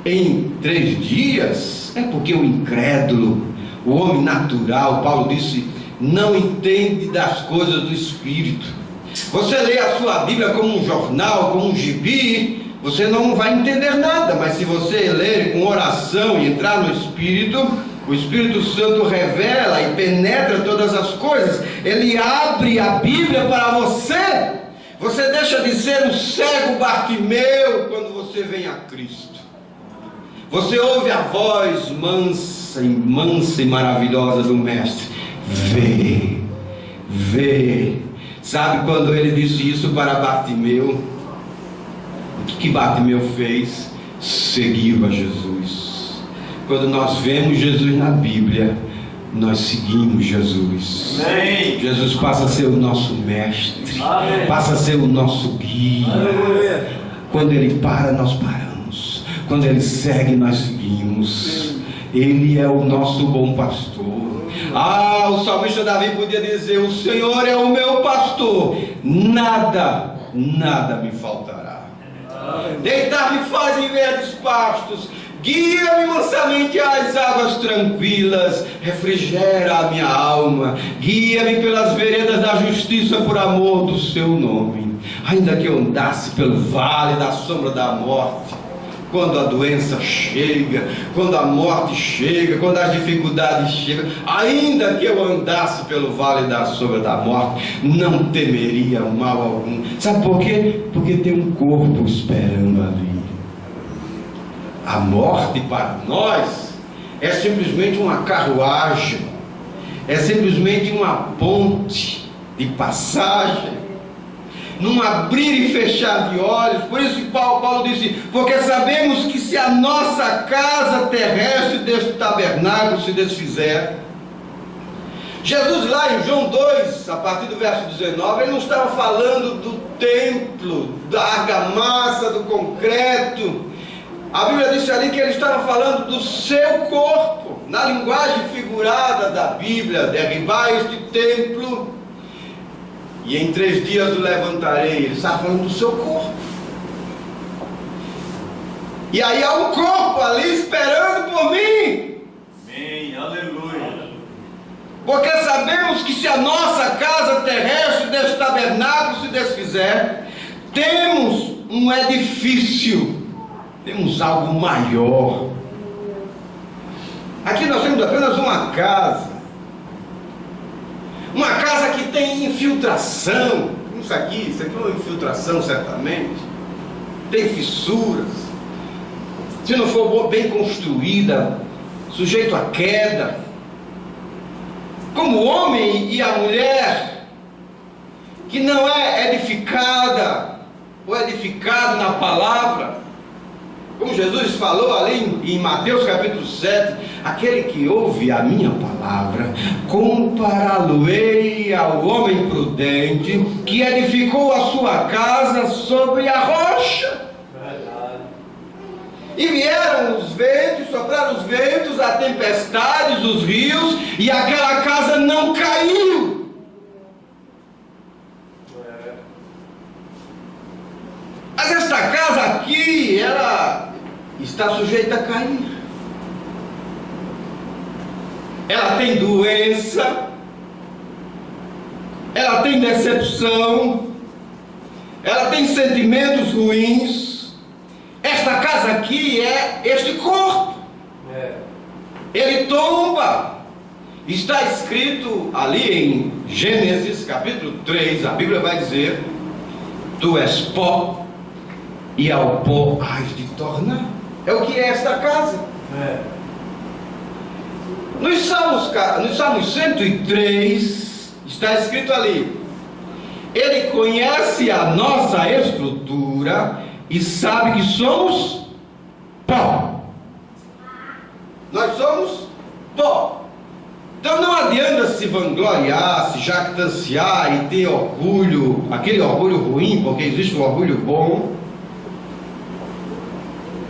em 3 dias? É porque o incrédulo, o homem natural, Paulo disse, não entende das coisas do Espírito. Você lê a sua Bíblia como um jornal, como um gibi, você não vai entender nada. Mas se você ler com oração e entrar no Espírito, o Espírito Santo revela e penetra todas as coisas. Ele abre a Bíblia para você. Você deixa de ser o cego Bartimeu quando você vem a Cristo. Você ouve a voz mansa e maravilhosa do Mestre. Vê. Sabe quando ele disse isso para Bartimeu? O que Bartimeu fez? Seguiu a Jesus. Quando nós vemos Jesus na Bíblia, nós seguimos Jesus. Amém. Jesus passa a ser o nosso mestre. Amém. Passa a ser o nosso guia. Aleluia. Quando ele para, nós paramos. Quando ele segue, nós seguimos. Ele é o nosso bom pastor. O salmista Davi podia dizer: o Senhor é o meu pastor, nada me faltará. Deitar-me faz em verdes pastos, guia-me mansamente às águas tranquilas, refrigera a minha alma, guia-me pelas veredas da justiça por amor do seu nome. Ainda que eu andasse pelo vale da sombra da morte, quando a doença chega, quando a morte chega, quando as dificuldades chegam, ainda que eu andasse pelo vale da sombra da morte, não temeria mal algum. Sabe por quê? Porque tem um corpo esperando ali. A morte para nós é simplesmente uma carruagem, é simplesmente uma ponte de passagem, num abrir e fechar de olhos. Por isso que Paulo disse: porque sabemos que se a nossa casa terrestre deste tabernáculo se desfizer. Jesus lá em João 2, a partir do verso 19, ele não estava falando do templo, da argamassa, do concreto. A Bíblia disse ali que ele estava falando do seu corpo, na linguagem figurada da Bíblia: derribai este templo e em 3 dias o levantarei. Ele estava falando do seu corpo. E aí há um corpo ali esperando por mim. Amém, aleluia. Porque sabemos que se a nossa casa terrestre deste tabernáculo se desfizer, temos um edifício, temos algo maior. Aqui nós temos apenas uma casa que tem infiltração. Isso aqui é uma infiltração certamente, tem fissuras, se não for bem construída, sujeito à queda. Como o homem e a mulher que não é edificada ou edificado na palavra, como Jesus falou ali em Mateus capítulo 7, aquele que ouve a minha palavra, compará-lo-ei ao homem prudente, que edificou a sua casa sobre a rocha. E vieram os ventos, sopraram os ventos, a tempestades, os rios, e aquela casa não caiu. Mas esta casa aqui, ela está sujeita a cair. Ela tem doença, ela tem decepção, ela tem sentimentos ruins. Esta casa aqui é este corpo. Ele tomba. Está escrito ali em Gênesis capítulo 3, a Bíblia vai dizer: tu és pó, e ao pó hás de tornar. É o que é esta casa. Nos Salmos 103 está escrito ali: ele conhece a nossa estrutura e sabe que somos pó. Nós somos pó. Então não adianta se vangloriar, se jactanciar e ter orgulho, aquele orgulho ruim, porque existe um orgulho bom.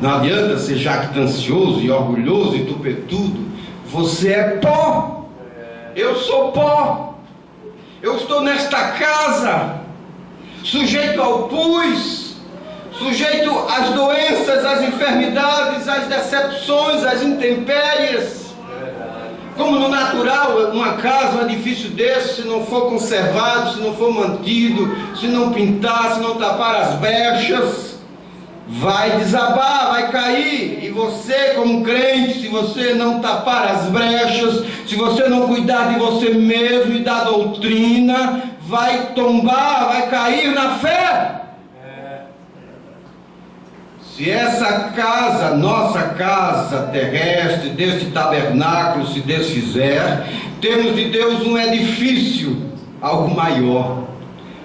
Não adianta ser jactancioso e orgulhoso e tupetudo. Você é pó. Eu sou pó. Eu estou nesta casa, sujeito ao pus, sujeito às doenças, às enfermidades, às decepções, às intempéries. Como no natural, uma casa, um edifício desse, se não for conservado, se não for mantido, se não pintar, se não tapar as brechas, vai desabar, vai cair. E você, como crente, se você não tapar as brechas, se você não cuidar de você mesmo e da doutrina, vai tombar, vai cair na fé. Se essa casa, nossa casa terrestre, deste tabernáculo se desfizer, temos de Deus um edifício, algo maior.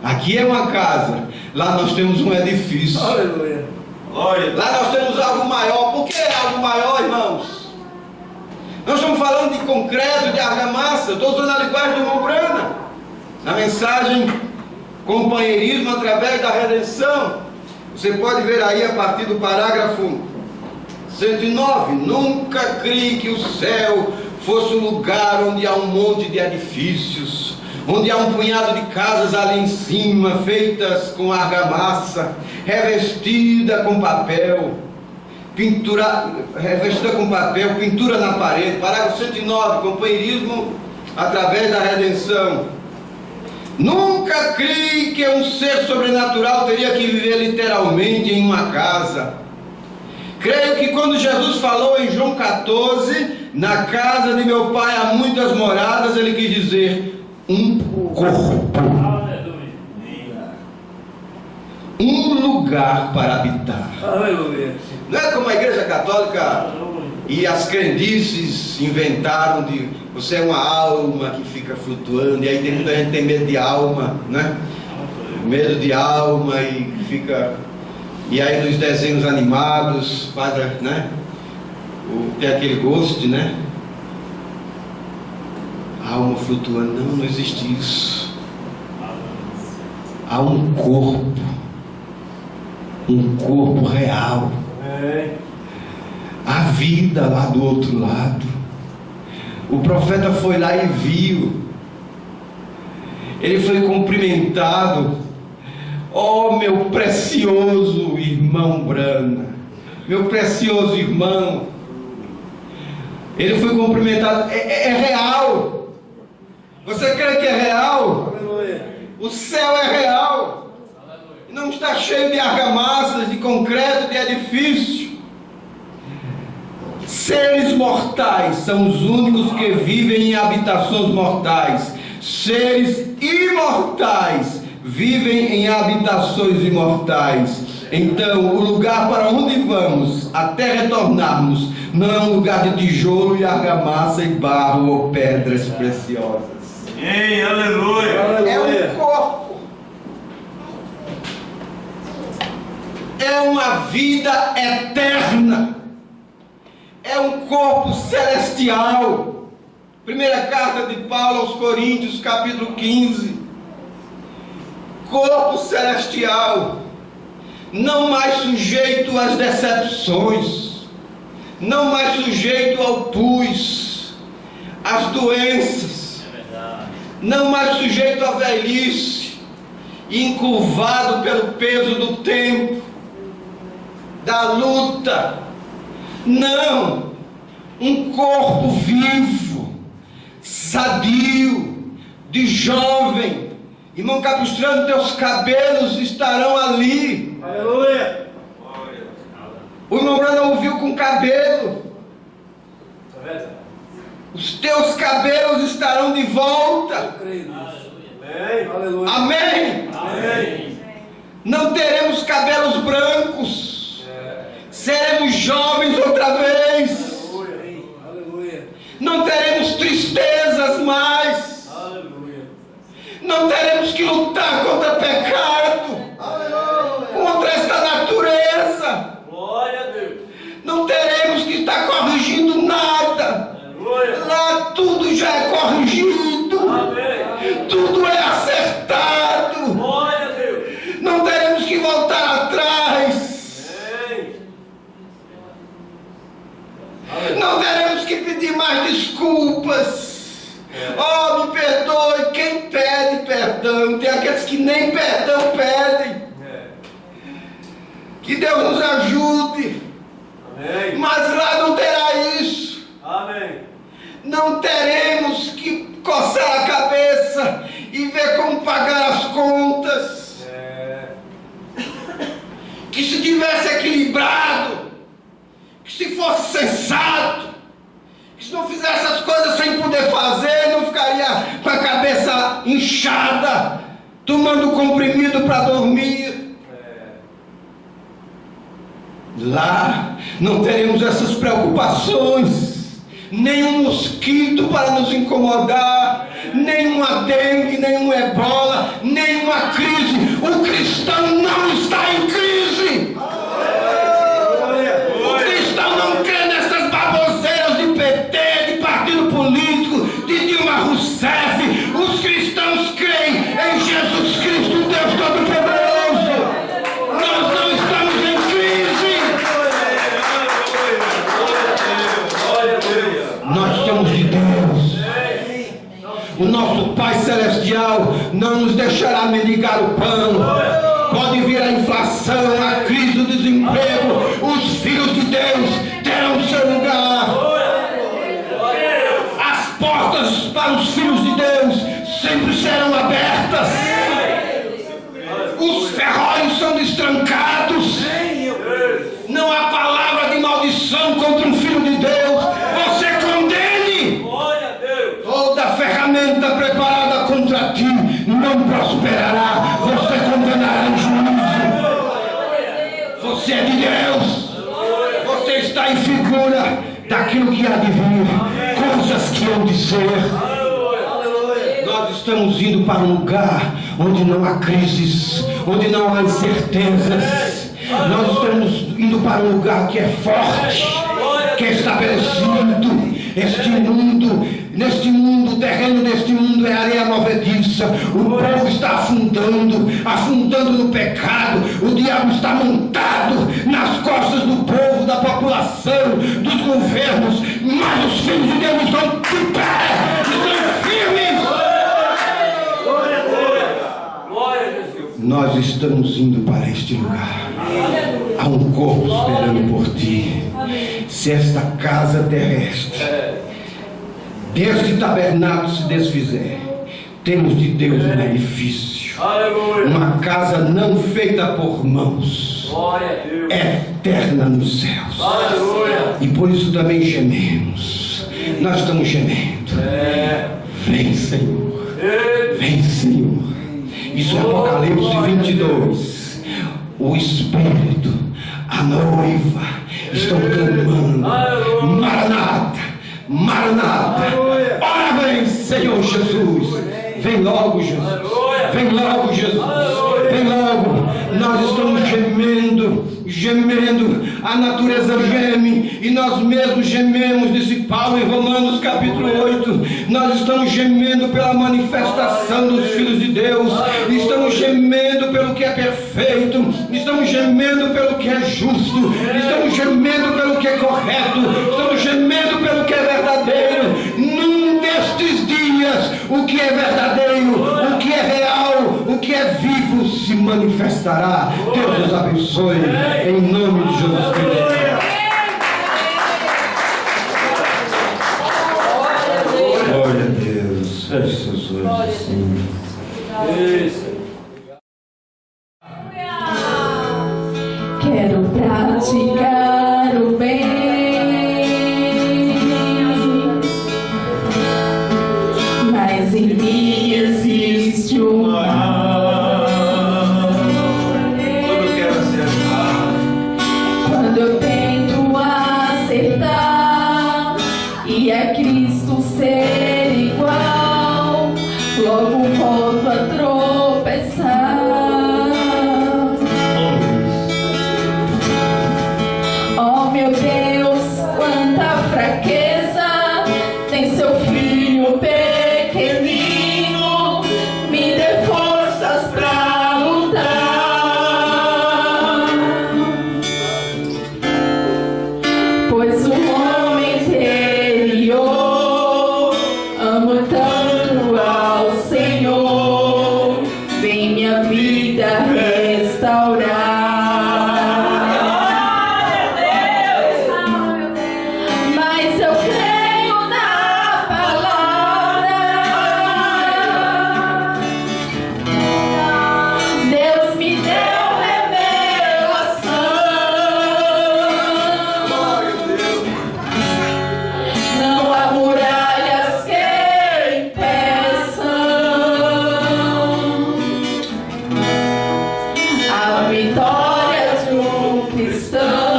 Aqui é uma casa, lá nós temos um edifício. Aleluia. Glória. Lá nós temos algo maior. Por que é algo maior, irmãos? Nós estamos falando de concreto, de argamassa. Estou usando a linguagem do irmão Brana na mensagem Companheirismo através da Redenção. Você pode ver aí a partir do parágrafo 109. Nunca criei que o céu fosse um lugar onde há um monte de edifícios, onde há um punhado de casas ali em cima, feitas com argamassa, revestida com papel, pintura na parede. Parágrafo 109, companheirismo através da redenção. Nunca criei que um ser sobrenatural teria que viver literalmente em uma casa. Creio que quando Jesus falou em João 14, na casa de meu pai há muitas moradas, ele quis dizer um corpo, um lugar para habitar. Não é como a Igreja Católica e as crendices inventaram de você é uma alma que fica flutuando, e aí tem muita gente que tem medo de alma, né? Medo de alma e fica. E aí nos desenhos animados faz, né? Tem aquele gosto, né? Alma flutuando. Não existe isso. Há um corpo real. A vida lá do outro lado. O profeta foi lá e viu. Ele foi cumprimentado. Oh, meu precioso irmão Brana, meu precioso irmão. Ele foi cumprimentado. É real. Você crê que é real? O céu é real. Não está cheio de argamassas, de concreto, de edifício. Seres mortais são os únicos que vivem em habitações mortais. Seres imortais vivem em habitações imortais. Então, o lugar para onde vamos, até retornarmos, não é um lugar de tijolo e argamassa e barro ou pedras preciosas. Ei, aleluia! É um corpo. É uma vida eterna. É um corpo celestial. Primeira carta de Paulo aos Coríntios, capítulo 15. Corpo celestial, não mais sujeito às decepções, não mais sujeito ao pus, às doenças, não mais sujeito à velhice, encurvado pelo peso do tempo, da luta. Não, um corpo vivo, sadio, de jovem. Irmão Capistrano, teus cabelos estarão ali. Aleluia! O irmão Brandon ouviu com cabelo. Os teus cabelos estarão de volta. Aleluia! Amém? Amém! Não teremos cabelos brancos. Seremos jovens outra vez. Aleluia! Não teremos tristezas mais. Não teremos que lutar contra pecado, contra esta natureza. Glória a Deus. Não teremos que estar corrigindo nada. Aleluia. Lá tudo já é corrigido. Amém. Tudo é acertado. Glória a Deus. Não teremos que voltar atrás. Amém. Não teremos que pedir mais desculpas. Oh, me perdoe. Quem pede perdão? Tem aqueles que nem perdão pedem. Que Deus nos ajude. Amém. Mas lá não terá isso. Amém. Não teremos que coçar a cabeça e ver como pagar as contas. Que se tivesse equilibrado, que se fosse sensato, que se não fizesse as coisas sem poder fazer, não ficaria com a cabeça inchada, tomando comprimido para dormir. Lá não teremos essas preocupações, nenhum mosquito para nos incomodar, nenhuma dengue, nenhum ebola, nenhuma crise. O cristão não está em crise. O cristão não crê nessas baboseiras de PT, de partido político, de Dilma Rousseff. Os cristãos creem em Jesus Cristo, Deus Todo-Poderoso. Nós não estamos em crise. Nós somos de Deus. O nosso Pai Celestial não nos deixará mendigar o pão. Pode vir a inflação, a crise, o desemprego, os filhos de Deus terão seu lugar. As portas para os filhos de Deus sempre serão abertas. Os ferrolhos são destrancados. Não há palavra de maldição contra um filho de Deus. Você condene. Toda ferramenta preparada contra ti não prosperará. Você condenará em juízo. Você é de Deus. Você está em figura daquilo que há de vir, coisas que hão de ser. Nós estamos indo para um lugar onde não há crises, onde não há incertezas. Nós estamos indo para um lugar que é forte, que é estabelecido. Neste mundo, o terreno deste mundo é areia movediça. O povo está afundando no pecado. O diabo está montado nas costas do povo, da população, dos governos. Mas os filhos de Deus estão de pé, estão firmes. Nós estamos indo para este lugar. Há um corpo esperando por ti. Se esta casa terrestre deste tabernáculo se desfizer, temos de Deus um edifício, uma casa não feita por mãos, eterna nos céus. E por isso também gememos. Nós estamos gemendo. Vem, Senhor. Vem, Senhor. Isso é Apocalipse 22. O Espírito, a noiva, estão clamando: Maranata, Maranata. Ora vem, Senhor Jesus. Vem logo, Jesus. Vem logo, Jesus. Vem logo. Nós estamos gemendo. A natureza geme e nós mesmos gememos, disse Paulo em Romanos capítulo 8. Nós estamos gemendo pela manifestação dos filhos de Deus. Estamos gemendo pelo que é perfeito. Estamos gemendo pelo que é justo. Estamos gemendo pelo que é correto. Estamos gemendo pelo que é verdadeiro. Num destes dias, o que é verdadeiro, o que é real, o que é vivo se manifestará. Deus nos abençoe em nome de Jesus Cristo. Glória a Deus. Feche seus olhos assim. Quero praticar o bem, mas em mim existe o mal. Tudo quero acertar. Quando eu tento acertar e a Cristo ser igual, logo volto a tropeçar. Oh meu Deus, quanta fraqueza tem seu filho pequenino. Me dê forças pra lutar, pois o homem interior amo tanto ao Senhor. Vem minha vida restaurar. Mas eu creio na palavra. Deus me deu revelação. Não há muralhas que impeçam a vitória de um cristão.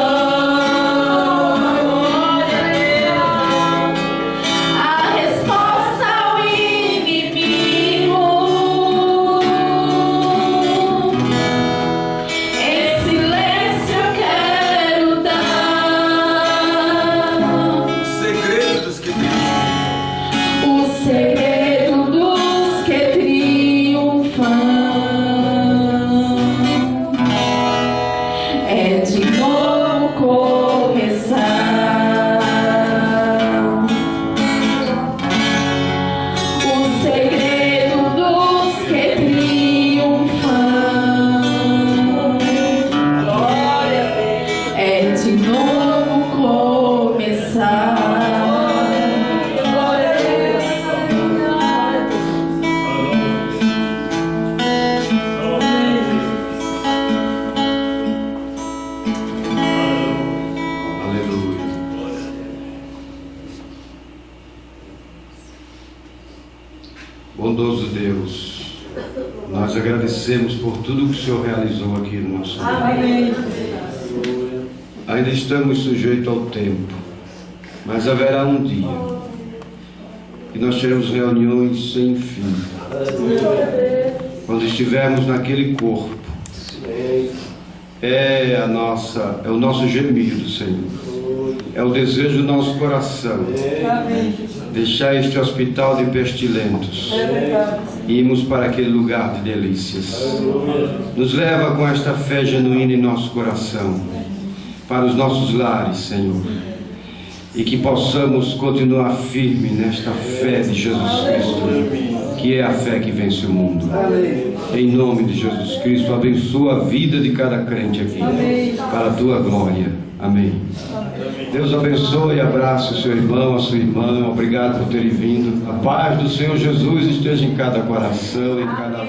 A resposta ao inimigo em silêncio quero dar. Segredo dos que O segredo dos que triunfam é de novo. Bondoso Deus, nós agradecemos por tudo que o Senhor realizou aqui no nosso meio. Ainda estamos sujeitos ao tempo, mas haverá um dia que nós teremos reuniões sem fim. Quando estivermos naquele corpo, é o nosso gemido, Senhor. É o desejo do nosso coração. Deixar este hospital de pestilentos e irmos para aquele lugar de delícias. Nos leva com esta fé genuína em nosso coração para os nossos lares, Senhor, e que possamos continuar firme nesta fé de Jesus Cristo, que é a fé que vence o mundo. Em nome de Jesus Cristo, abençoa a vida de cada crente aqui, para a tua glória. Amém. Deus abençoe e abrace o seu irmão, a sua irmã. Obrigado por terem vindo. A paz do Senhor Jesus esteja em cada coração, em cada